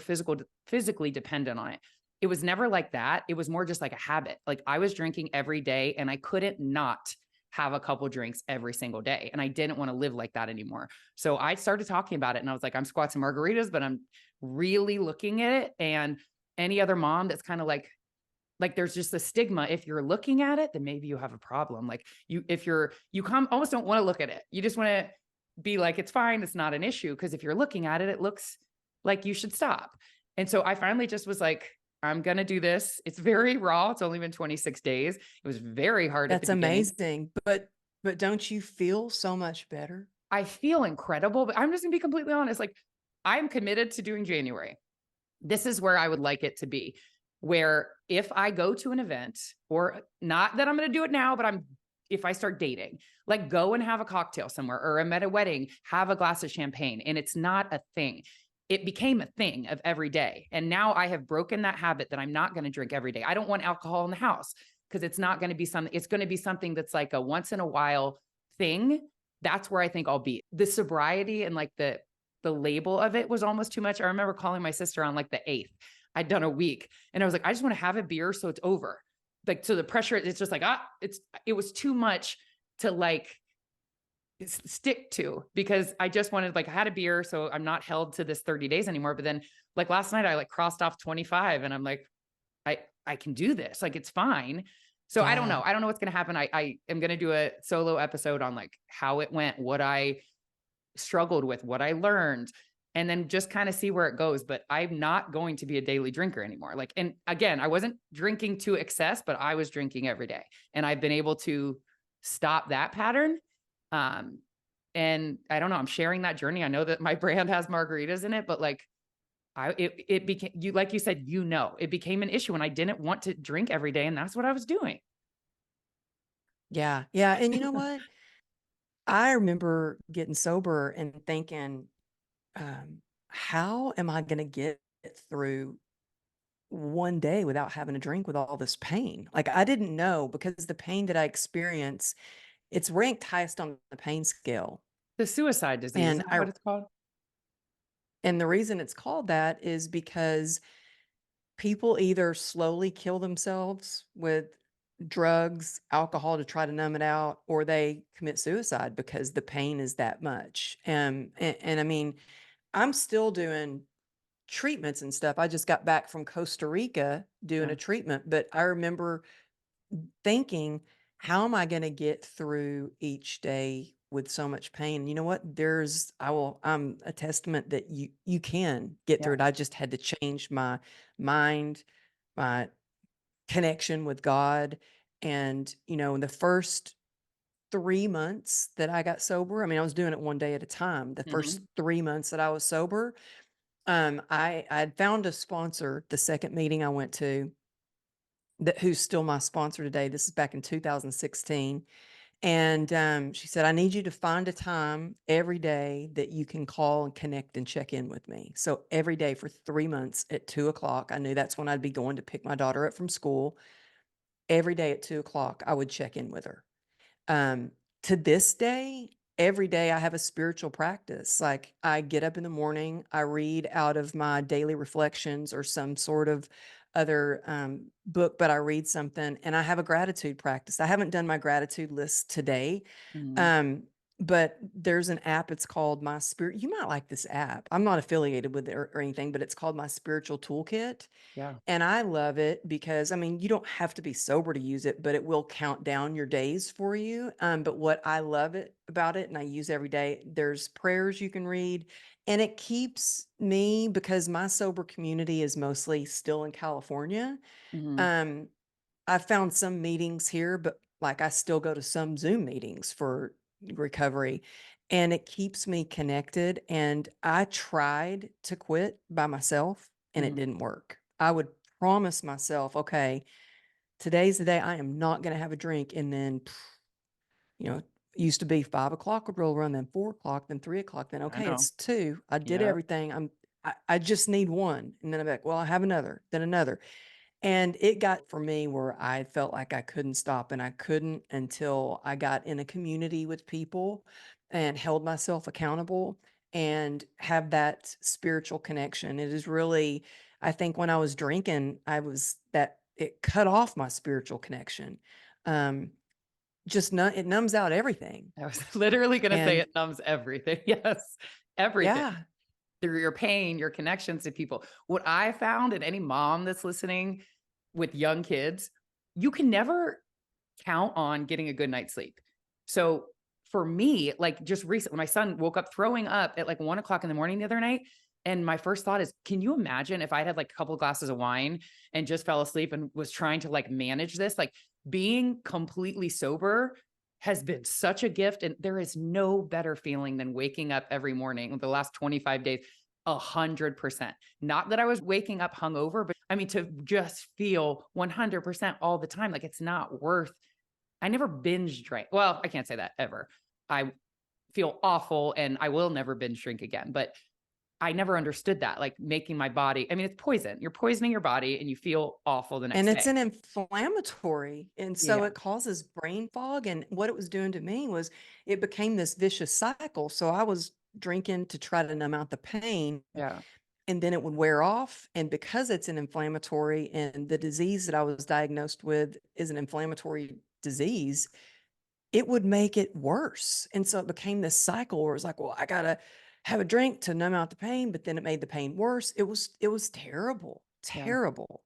physically dependent on it, it was never like that. It was more just like a habit. Like I was drinking every day and I couldn't not have a couple drinks every single day. And I didn't want to live like that anymore. So I started talking about it and I was like, I'm Squats and Margaritas, but I'm really looking at it. And any other mom that's kind of like there's just a stigma. If you're looking at it, then maybe you have a problem. Like you almost don't want to look at it. You just want to be like, it's fine. It's not an issue. Cause if you're looking at it, it looks like you should stop. And so I finally just was like, I'm going to do this. It's very raw. It's only been 26 days. It was very hard at the That's beginning. amazing. But don't you feel so much better? I feel incredible, but I'm just gonna be completely honest. Like I'm committed to doing January. This is where I would like it to be, where if I go to an event, or not that I'm going to do it now, but if I start dating, like go and have a cocktail somewhere, or I'm at a wedding, have a glass of champagne. And it's not a thing. It became a thing of every day. And now I have broken that habit that I'm not going to drink every day. I don't want alcohol in the house because it's not going to be something, it's going to be something that's like a once in a while thing. That's where I think I'll be. The sobriety and like the label of it was almost too much. I remember calling my sister on like the 8th. I'd done a week and I was like, I just want to have a beer so it's over. Like, so the pressure, it's just like, it was too much to like stick to, because I just wanted, like, I had a beer, so I'm not held to this 30 days anymore. But then like last night I like crossed off 25 and I'm like, I can do this. Like, it's fine. So I don't know. Yeah. I don't know what's going to happen. I am going to do a solo episode on like how it went, what I struggled with, what I learned, and then just kind of see where it goes. But I'm not going to be a daily drinker anymore. Like, and again, I wasn't drinking to excess, but I was drinking every day. And I've been able to stop that pattern. And I don't know, I'm sharing that journey. I know that my brand has margaritas in it, but like it became, you, like you said, it became an issue and I didn't want to drink every day. And that's what I was doing. Yeah. Yeah. And you know what? I remember getting sober and thinking, how am I going to get through one day without having a drink with all this pain? Like, I didn't know, because the pain that I experience, it's ranked highest on the pain scale. The suicide disease, And isn't that what it's called? the reason it's called that is because people either slowly kill themselves with drugs, alcohol to try to numb it out, or they commit suicide because the pain is that much. And I mean, I'm still doing treatments and stuff. I just got back from Costa Rica doing Yeah. a treatment, but I remember thinking, how am I going to get through each day with so much pain. You know what? I'm a testament that you can get Yeah. through it. I just had to change my mind, my connection with God. And, in the first 3 months that I got sober, I mean, I was doing it one day at a time. The first Mhm. 3 months that I was sober, I had found a sponsor the second meeting I went to, that who's still my sponsor today. This is back in 2016. And she said, I need you to find a time every day that you can call and connect and check in with me. So every day for 3 months at 2 o'clock, I knew that's when I'd be going to pick my daughter up from school. Every day at 2 o'clock, I would check in with her. Um, to this day, every day I have a spiritual practice. Like, I get up in the morning, I read out of my daily reflections or some sort of other book, but I read something, and I have a gratitude practice. I haven't done my gratitude list today. Mhm. Um, but there's an app, it's called My Spirit. You might like this app. I'm not affiliated with it or anything, but it's called My Spiritual Toolkit. Yeah. And I love it because, I mean, you don't have to be sober to use it, but it will count down your days for you. But what I love it about it, and I use every day, there's prayers you can read, and it keeps me, because my sober community is mostly still in California. Mhm. Um, I found some meetings here, but like, I still go to some Zoom meetings for recovery, and it keeps me connected. And I tried to quit by myself and it Mhm. didn't work. I would promise myself, okay, today's the day I am not going to have a drink. And then, you know, it used to be 5 o'clock would roll around, then 4 o'clock, then 3 o'clock, then I okay, know. it's two. I did Yep. everything. I just need one. And then I'm like, well, I have another, then another. And it got for me where I felt like I couldn't stop, and I couldn't until I got in a community with people and held myself accountable and have that spiritual connection. It is really, I think when I was drinking, it cut off my spiritual connection. Um, it numbs out everything. I was literally gonna say And it numbs everything. Yes. Everything. yeah, Through your pain, your connections to people. What I found, and any mom that's listening with young kids, you can never count on getting a good night's sleep. So for me, like just recently, my son woke up throwing up at like 1 o'clock in the morning the other night. And my first thought is, can you imagine if I had like a couple of glasses of wine and just fell asleep and was trying to like manage this? Like, being completely sober has been such a gift. And there is no better feeling than waking up every morning the last 25 days, 100%. Not that I was waking up hungover, but I mean, to just feel 100% all the time. Like, it's not worth. I never binge drank. Well, I can't say that ever. I feel awful and I will never binge drink again. But I never understood that. Like, making my body, I mean, it's poison. You're poisoning your body and you feel awful the and next it's day. an inflammatory, and so Yeah. it causes brain fog. And what it was doing to me was, it became this vicious cycle. So I was drinking to try to numb out the pain, Yeah. and then it would wear off. And because it's an inflammatory, and the disease that I was diagnosed with is an inflammatory disease, it would make it worse. And so it became this cycle where it's like, well, I gotta have a drink to numb out the pain, but then it made the pain worse. It was terrible, Yeah. terrible.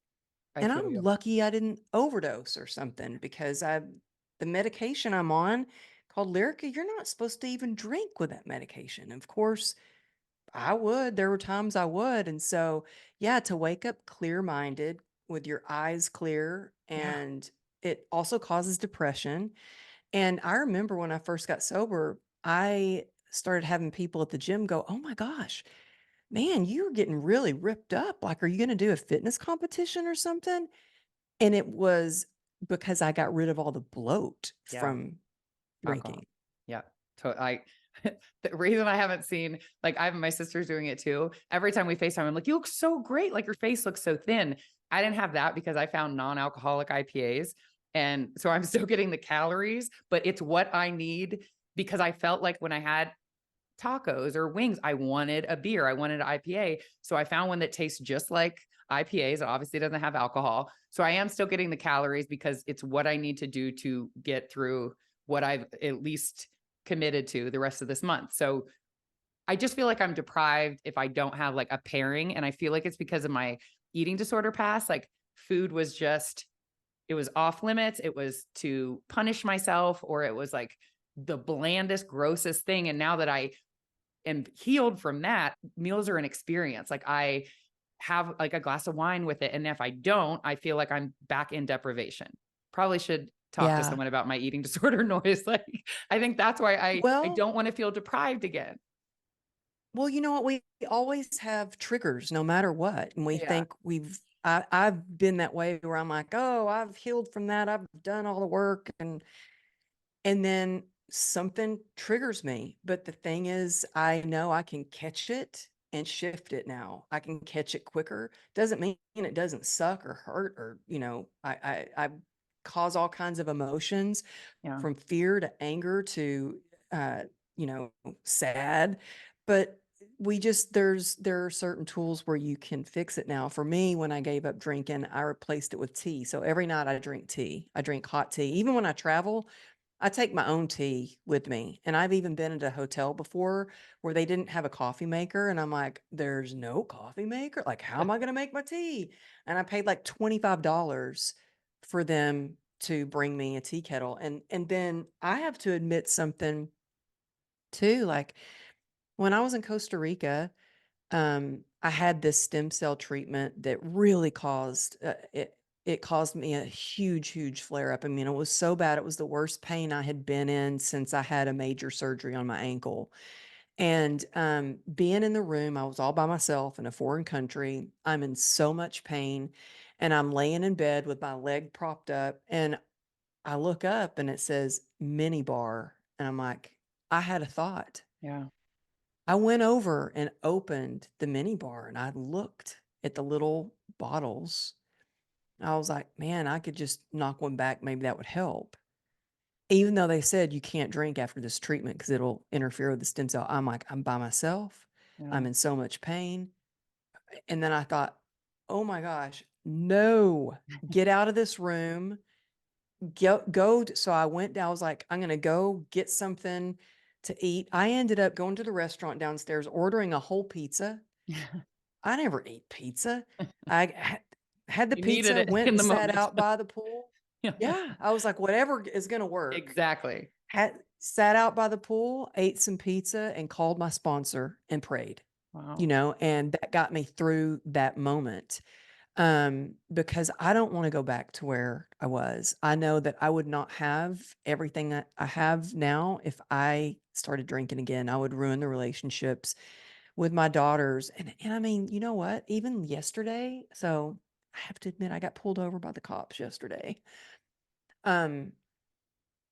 I And feel I'm you. lucky I didn't overdose or something, because the medication I'm on, called Lyrica, you're not supposed to even drink with that medication. Of course, I would. There were times I would. And so, yeah, to wake up clear-minded with your eyes clear, Yeah. and it also causes depression. And I remember when I first got sober, I started having people at the gym go, "Oh my gosh, man, you're getting really ripped up. Like, are you going to do a fitness competition or something?" And it was because I got rid of all the bloat Yeah. from Alcohol. drinking. Yeah. So the reason I haven't seen, like, I have my sister's doing it too. Every time we FaceTime, I'm like, you look so great. Like, your face looks so thin. I didn't have that because I found non-alcoholic IPAs. And so I'm still getting the calories, but it's what I need, because I felt like when I had tacos or wings, I wanted a beer. I wanted an IPA. So I found one that tastes just like IPAs. It obviously doesn't have alcohol. So I am still getting the calories because it's what I need to do to get through what I've at least committed to the rest of this month. So I just feel like I'm deprived if I don't have like a pairing. And I feel like it's because of my eating disorder past. Like, food was just, it was off limits. It was to punish myself, or it was like the blandest, grossest thing. And now that I am healed from that, meals are an experience. Like I have like a glass of wine with it. And if I don't, I feel like I'm back in deprivation. Probably should talk to Yeah. someone about my eating disorder noise. Like I think that's why I Well, don't want to feel deprived again. well, you know what? We always have triggers no matter what. And we Yeah. think I've been that way where I'm like, oh, I've healed from that. I've done all the work. And then something triggers me. But the thing is, I know I can catch it and shift it now. I can catch it quicker. Doesn't mean it doesn't suck or hurt or, I cause all kinds of emotions Yeah. from fear to anger to, uh, sad. But there are certain tools where you can fix it now. For me, when I gave up drinking, I replaced it with tea. So every night I drink tea. I drink hot tea. Even when I travel, I take my own tea with me. And I've even been at a hotel before where they didn't have a coffee maker. And I'm like, there's no coffee maker. Like, how am I going to make my tea? And I paid like $25 for them to bring me a tea kettle. And then I have to admit something too. Like when I was in Costa Rica, I had this stem cell treatment that really caused it caused me a huge, huge flare up. I mean, it was so bad. It was the worst pain I had been in since I had a major surgery on my ankle. And being in the room, I was all by myself in a foreign country. I'm in so much pain, and I'm laying in bed with my leg propped up, and I look up and it says mini bar, and I'm like, I had a thought. Yeah. I went over and opened the mini bar and I looked at the little bottles. I was like, man, I could just knock one back. Maybe that would help. Even though they said you can't drink after this treatment because it'll interfere with the stem cell. I'm like, I'm by myself. Yeah. I'm in so much pain. And then I thought, oh my gosh, no, get out of this room. So I went down. I was like, I'm going to go get something to eat. I ended up going to the restaurant downstairs, ordering a whole pizza. I never eat pizza. I had the You needed pizza, it went in and the sat moment. out by the pool. Yeah, I was like, whatever is going to work. Exactly. Sat out by the pool, ate some pizza, and called my sponsor and prayed. Wow. And that got me through that moment. Because I don't want to go back to where I was. I know that I would not have everything that I have now if I started drinking again. I would ruin the relationships with my daughters. And I mean, you know what? Even yesterday, so I have to admit I got pulled over by the cops yesterday. Um,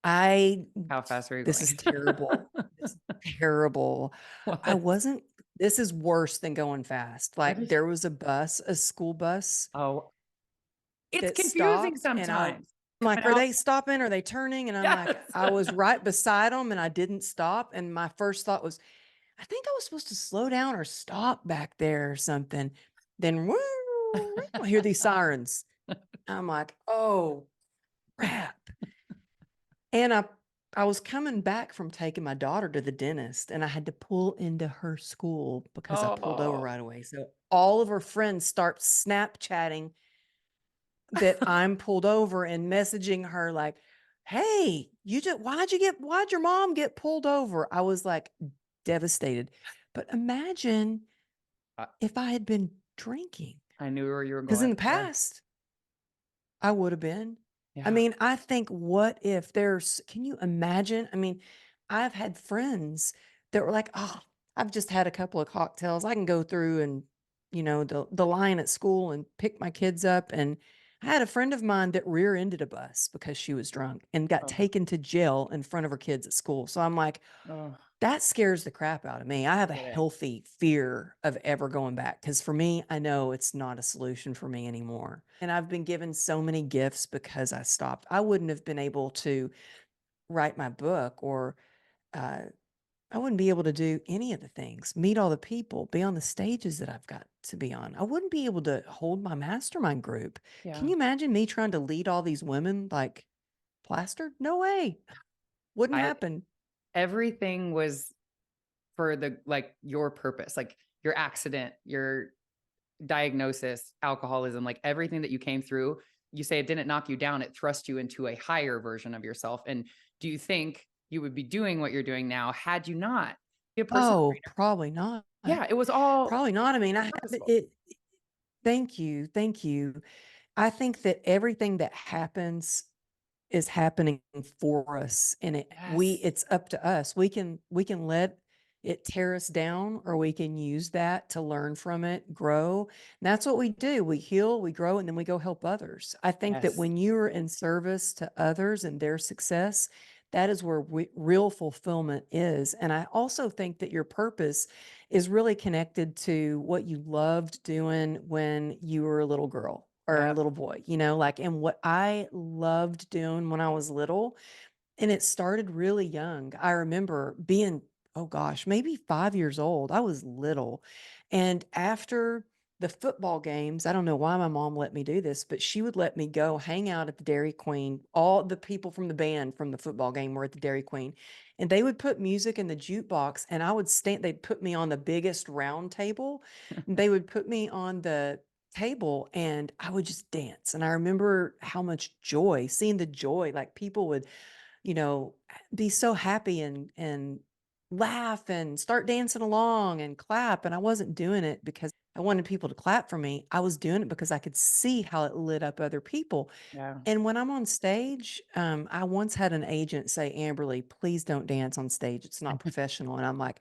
I How fast are you This going? is terrible. This is terrible. I What? wasn't This is worse than going fast. What Like is, there was a school bus oh, it's that confusing stopped, and I'm sometimes. like, are Now, they stopping? Are they turning? And I'm like, yes. I was right beside them and I didn't stop. And my first thought was, I think I was supposed to slow down or stop back there or something. Then woo, I hear these sirens. I'm like, oh crap. And I was coming back from taking my daughter to the dentist and I had to pull into her school because I pulled over Oh. right away. So all of her friends start Snapchatting that I'm pulled over and messaging her like, "Hey, why'd your mom get pulled over?" I was like devastated. But imagine I if I had been drinking, I knew where you were because in going. the Yeah. past I would have been. I Yeah. mean, I think, what if can you imagine? I mean, I've had friends that were like, "Oh, I've just had a couple of cocktails. I can go through and, the line at school and pick my kids up." And I had a friend of mine that rear-ended a bus because she was drunk and got Oh, taken to jail in front of her kids at school. So I'm like, oh, that scares the crap out of me. I I have a get it. healthy fear of ever going back because for me, I know it's not a solution for me anymore. And I've been given so many gifts because I stopped. I wouldn't have been able to write my book, or uh, I wouldn't be able to do any of the things, meet all the people, be on the stages that I've got to be on. I wouldn't be able to hold my mastermind group. Can Yeah. you imagine me trying to lead all these women like plastered? No way. Wouldn't I happen. Everything was for the like your purpose, like your accident, your diagnosis, alcoholism, like everything that you came through. You say it didn't knock you down, it thrust you into a higher version of yourself. And do you think you would be doing what you're doing now had you not be a personal Oh, trainer. probably not. Yeah, it was all Probably not. I mean, I have purposeful. it. Thank you. Thank you. I think that everything that happens is happening for us, and Yes. it's up to us. We can let it tear us down, or we can use that to learn from it, grow. And that's what we do. We heal, we grow, and then we go help others. I think that Yes. when you are in service to others and their success, that is where real fulfillment is. And I also think that your purpose is really connected to what you loved doing when you were a little girl or a Yep. little boy, like, and what I loved doing when I was little, and it started really young. I remember being, oh gosh, maybe 5 years old. I was little. And after the football games, I don't know why my mom let me do this, but she would let me go hang out at the Dairy Queen. All the people from the band from the football game were at the Dairy Queen. And they would put music in the jukebox, and I would stand, they'd put me on the biggest round table. And they would put me on the table, and I would just dance. And I remember how much joy, seeing the joy, like people would, be so happy and laugh and start dancing along and clap. And I wasn't doing it because I wanted people to clap for me. I was doing it because I could see how it lit up other people. Yeah. And when I'm on stage, I once had an agent say, Amberly, please don't dance on stage. It's not professional. And I'm like,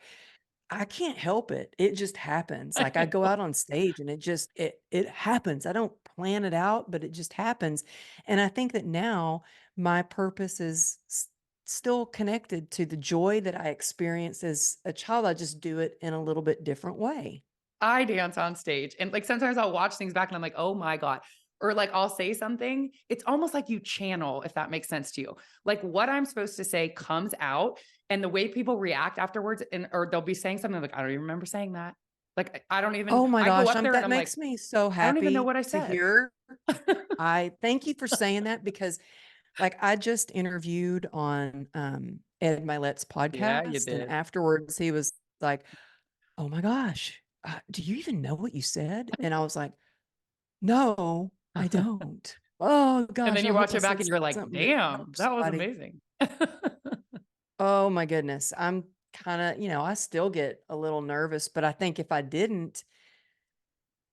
I can't help it. It just happens. I Like I go know. out on stage and it happens. I don't plan it out, but it just happens. And I think that now my purpose is still connected to the joy that I experienced as a child. I just do it in a little bit different way. I dance on stage, and, like, sometimes I'll watch things back and I'm like, "Oh my god." Or, like, I'll say something, it's almost like you channel, if that makes sense to you. Like, what I'm supposed to say comes out, and the way people react afterwards, and or they'll be saying something like, "I don't even remember saying that." Like, I don't even Oh my I go gosh, up there and that I'm like, makes me so "I don't even know happy what I to said." hear. I thank you for saying that because, like, I just interviewed on, Ed Milet's Yeah, you podcast, and did. afterwards he was like, "Oh my gosh, do you even know what you said?" And I was like, "No, I don't." Oh And gosh, then I you hope watch I it back said and you're like, something that "Damn, helps that was somebody. amazing." Oh my goodness, I'm kinda, I still get a little nervous, but I think if I didn't,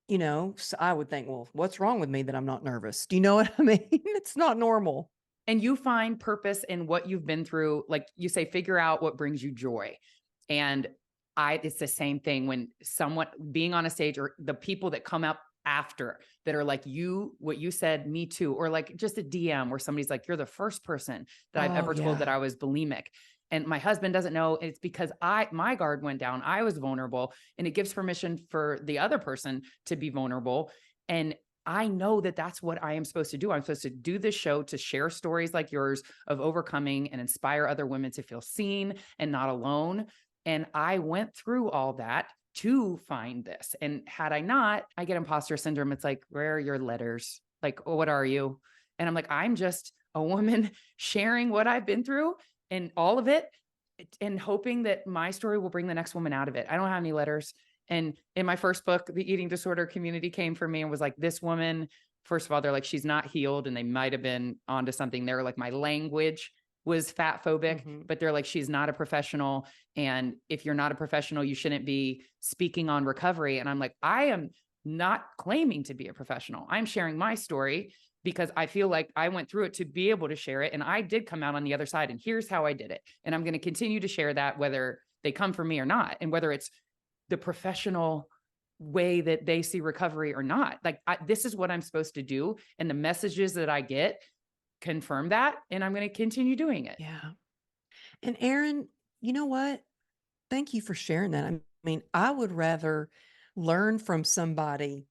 I would think, "Well, what's wrong with me that I'm not nervous?" Do you know what I mean? It's not normal. And you find purpose in what you've been through. Like you say, figure out what brings you joy. And it's the same thing when someone being on a stage or the people that come up after that are like you, what you said, me too, or like just a DM where somebody's like, you're the first person that I've Oh, ever told that yeah. I was bulimic. And my husband doesn't know. It's because my guard went down. I was vulnerable, and it gives permission for the other person to be vulnerable. And I know that that's what I am supposed to do. I'm supposed to do this show to share stories like yours of overcoming and inspire other women to feel seen and not alone. And I went through all that to find this. And had I not, I get imposter syndrome. It's like, where are your letters? Like, oh, what are you? And I'm like, I'm just a woman sharing what I've been through and all of it, and hoping that my story will bring the next woman out of it. I don't have any letters. And in my first book, the eating disorder community came for me and was like, this woman, first of all, they're like, she's not healed. And they might have been onto something. They're like, my language was fat phobic, Mhm. but they're like, she's not a professional. And if you're not a professional, you shouldn't be speaking on recovery. And I'm like, I am not claiming to be a professional. I'm sharing my story because I feel like I went through it to be able to share it. And I did come out on the other side. And here's how I did it. And I'm going to continue to share that, whether they come for me or not. And whether it's the professional way that they see recovery or not. Like, this is what I'm supposed to do. And the messages that I get confirm that. And I'm going to continue doing it. Yeah. And Erin, you know what? Thank you for sharing that. I mean, I would rather learn from somebody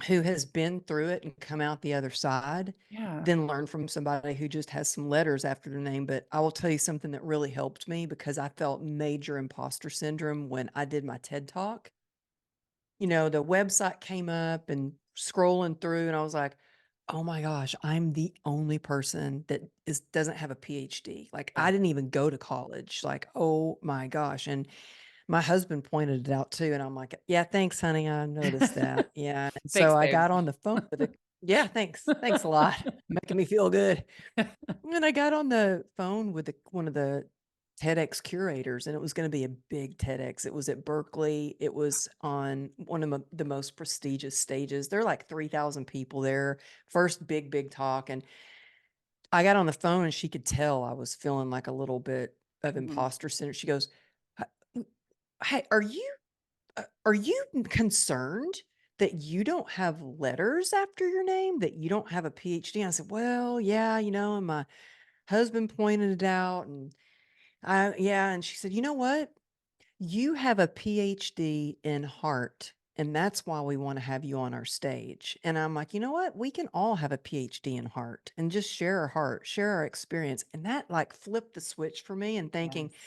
who has been through it and come out the other side Yeah. than learn from somebody who just has some letters after their name. But I will tell you something that really helped me because I felt major imposter syndrome when I did my TED Talk. The website came up and scrolling through, and I was like, oh my gosh, I'm the only person that doesn't have a PhD. Like Yeah. I didn't even go to college. Like, oh my gosh. And my husband pointed it out too. And I'm like, yeah, thanks, honey. I noticed that. Yeah. And so Thanks, I babe. got on the phone with her. Yeah, thanks. Thanks a lot. Making me feel good. And I got on the phone with one of the TEDx curators, and it was going to be a big TEDx. It was at Berkeley. It was on one of the most prestigious stages. There are like 3,000 people there. First big talk. And I got on the phone, and she could tell I was feeling like a little bit of Mhm. imposter syndrome. She goes, Hey, are you concerned that you don't have letters after your name, that you don't have a PhD? I said, well, yeah, and my husband pointed it out, and yeah. And she said, you know what? You have a PhD in heart, and that's why we want to have you on our stage. And I'm like, you know what? We can all have a PhD in heart and just share our heart, share our experience. And that like flipped the switch for me and thinking, Yes.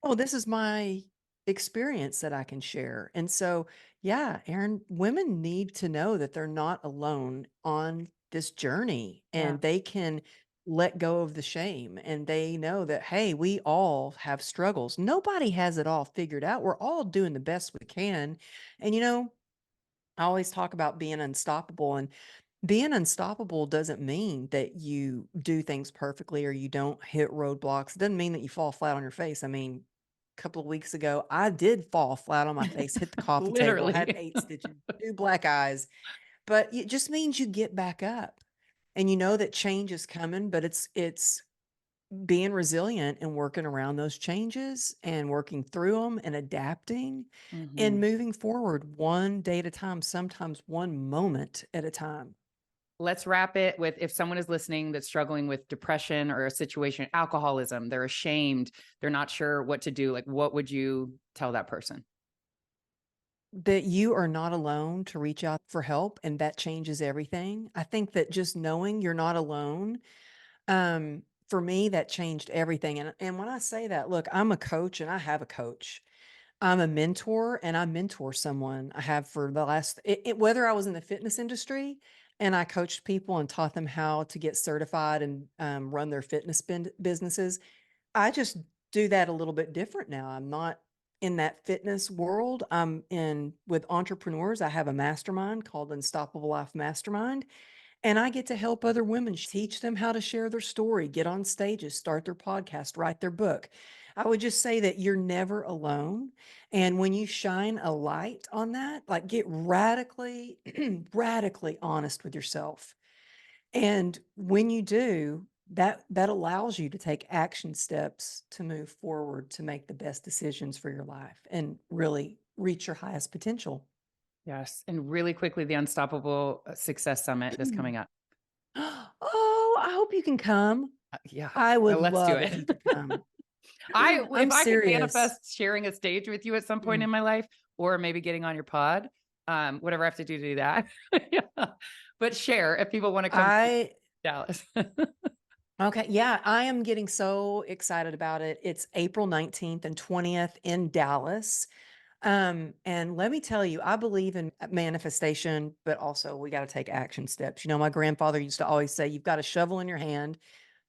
oh, this is my experience that I can share. And so, yeah, Aaron, women need to know that they're not alone on this journey, Yeah. and they can let go of the shame, and they know that, hey, we all have struggles. Nobody has it all figured out. We're all doing the best we can. And, I always talk about being unstoppable, and being unstoppable doesn't mean that you do things perfectly or you don't hit roadblocks. It doesn't mean that you fall flat on your face. I mean, a couple of weeks ago, I did fall flat on my face, hit the coffee table, had Literally. 8 stitches, 2 black eyes, but it just means you get back up, and you know that change is coming, but it's being resilient and working around those changes and working through them and adapting and Mhm. moving forward one day at a time, sometimes one moment at a time. Let's wrap it with, if someone is listening that's struggling with depression or a situation, alcoholism, they're ashamed, they're not sure what to do. Like, what would you tell that person? That you are not alone to reach out for help, and that changes everything. I think that just knowing you're not alone, for me, that changed everything. And when I say that, look, I'm a coach and I have a coach. I'm a mentor and I mentor someone. I have for the last, whether I was in the fitness industry and I coached people and taught them how to get certified and run their fitness businesses, I just do that a little bit different now. I'm not in that fitness world. I'm in with entrepreneurs. I have a mastermind called Unstoppable Life Mastermind, and I get to help other women teach them how to share their story, get on stages, start their podcast, write their book. I would just say that you're never alone. And when you shine a light on that, like get radically, radically honest with yourself. And when you do, that allows you to take action steps to move forward to make the best decisions for your life and really reach your highest potential. Yes. And really quickly, the Unstoppable Success Summit that's coming up. Oh, I hope you can come. Yeah. I would Let's do love it. if you could come. If I'm I could serious. manifest sharing a stage with you at some point Mm. in my life, or maybe getting on your pod, whatever I have to do that. Yeah. But share if people want to come to I Dallas. Okay, yeah, I am getting so excited about it. It's April 19th and 20th in Dallas. And let me tell you, I believe in manifestation, but also we got to take action steps. My grandfather used to always say, you've got a shovel in your hand.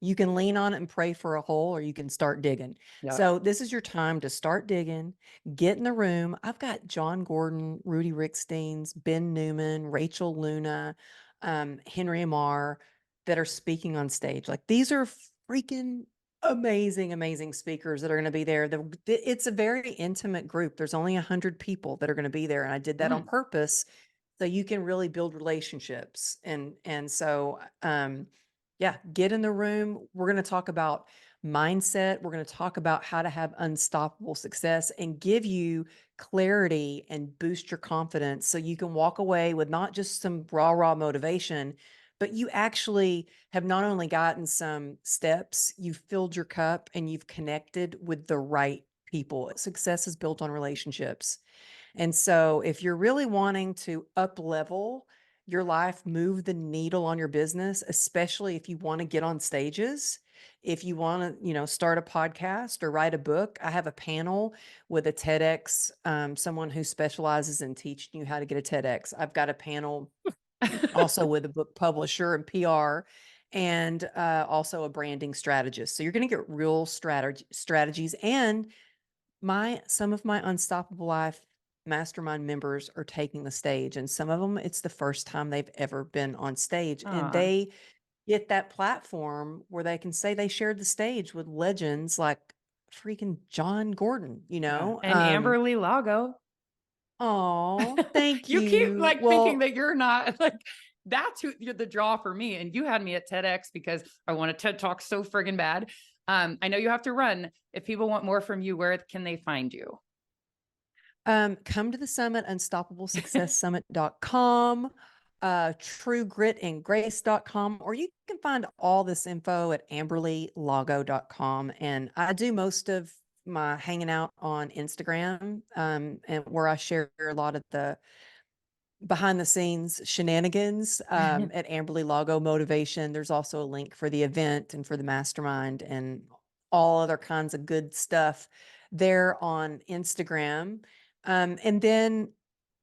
You can lean on it and pray for a hole, or you can start digging. Yeah. So this is your time to start digging, get in the room. I've got John Gordon, Rudy Ricksteins, Ben Newman, Rachel Luna, Henry Amar that are speaking on stage. Like these are freaking amazing, amazing speakers that are going to be there. It's a very intimate group. There's only 100 people that are going to be there, and I did that on Mm. purpose so you can really build relationships. And so, yeah, get in the room. We're going to talk about mindset. We're going to talk about how to have unstoppable success and give you clarity and boost your confidence so you can walk away with not just some raw motivation, but you actually have not only gotten some steps, you've filled your cup and you've connected with the right people. Success is built on relationships. And so if you're really wanting to up level your life, move the needle on your business, especially if you want to get on stages, if you want to, start a podcast or write a book, I have a panel with a TEDx, someone who specializes in teaching you how to get a TEDx. I've got a panel also with a book publisher and PR, and also a branding strategist. So you're going to get real strategies and some of my Unstoppable Life mastermind members are taking the stage, and some of them, it's the first time they've ever been on stage, and Aw. they get that platform where they can say they shared the stage with legends like freaking John Gordon, you Yeah, know? and Amberly Lago. Oh, thank You keep you. like thinking Well, that you're not like that's who you're the draw for me. And you had me at TEDx because I want a TED talk so friggin' bad. I know you have to run. If people want more from you, where can they find you? come to the summit, unstoppablesuccesssummit.com, truegritandgrace.com, or you can find all this info at amberlylago.com. And I do most of my hanging out on Instagram, and where I share a lot of the behind the scenes shenanigans at Amberly Lago Motivation. There's also a link for the event and for the mastermind and all other kinds of good stuff there on Instagram. And then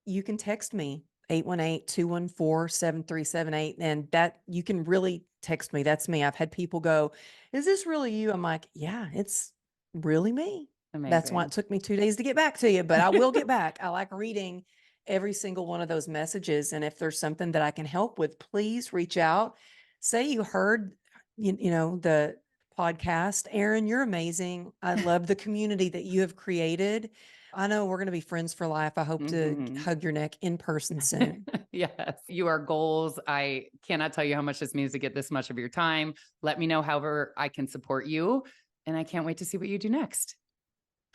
you can text me 818-214-7378, and that you can really text me. That's me. I've had people go, "Is this really you?" I'm like, "Yeah, it's really me." That's why it Amazing. took me 2 days to get back to you, but I will get back. I like reading every single one of those messages, and if there's something that I can help with, please reach out. Say you heard, the podcast. Erin, you're amazing. I love the community that you have created. I know we're going to be friends for life. I hope to Mhm. hug your neck in person soon. Yes, you are goals. I cannot tell you how much this means to get this much of your time. Let me know however I can support you. And I can't wait to see what you do next.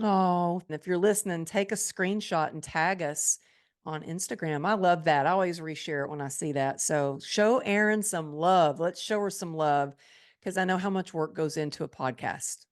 Oh, and if you're listening, take a screenshot and tag us on Instagram. I love that. I always reshare it when I see that. So show Erin some love. Let's show her some love because I know how much work goes into a podcast.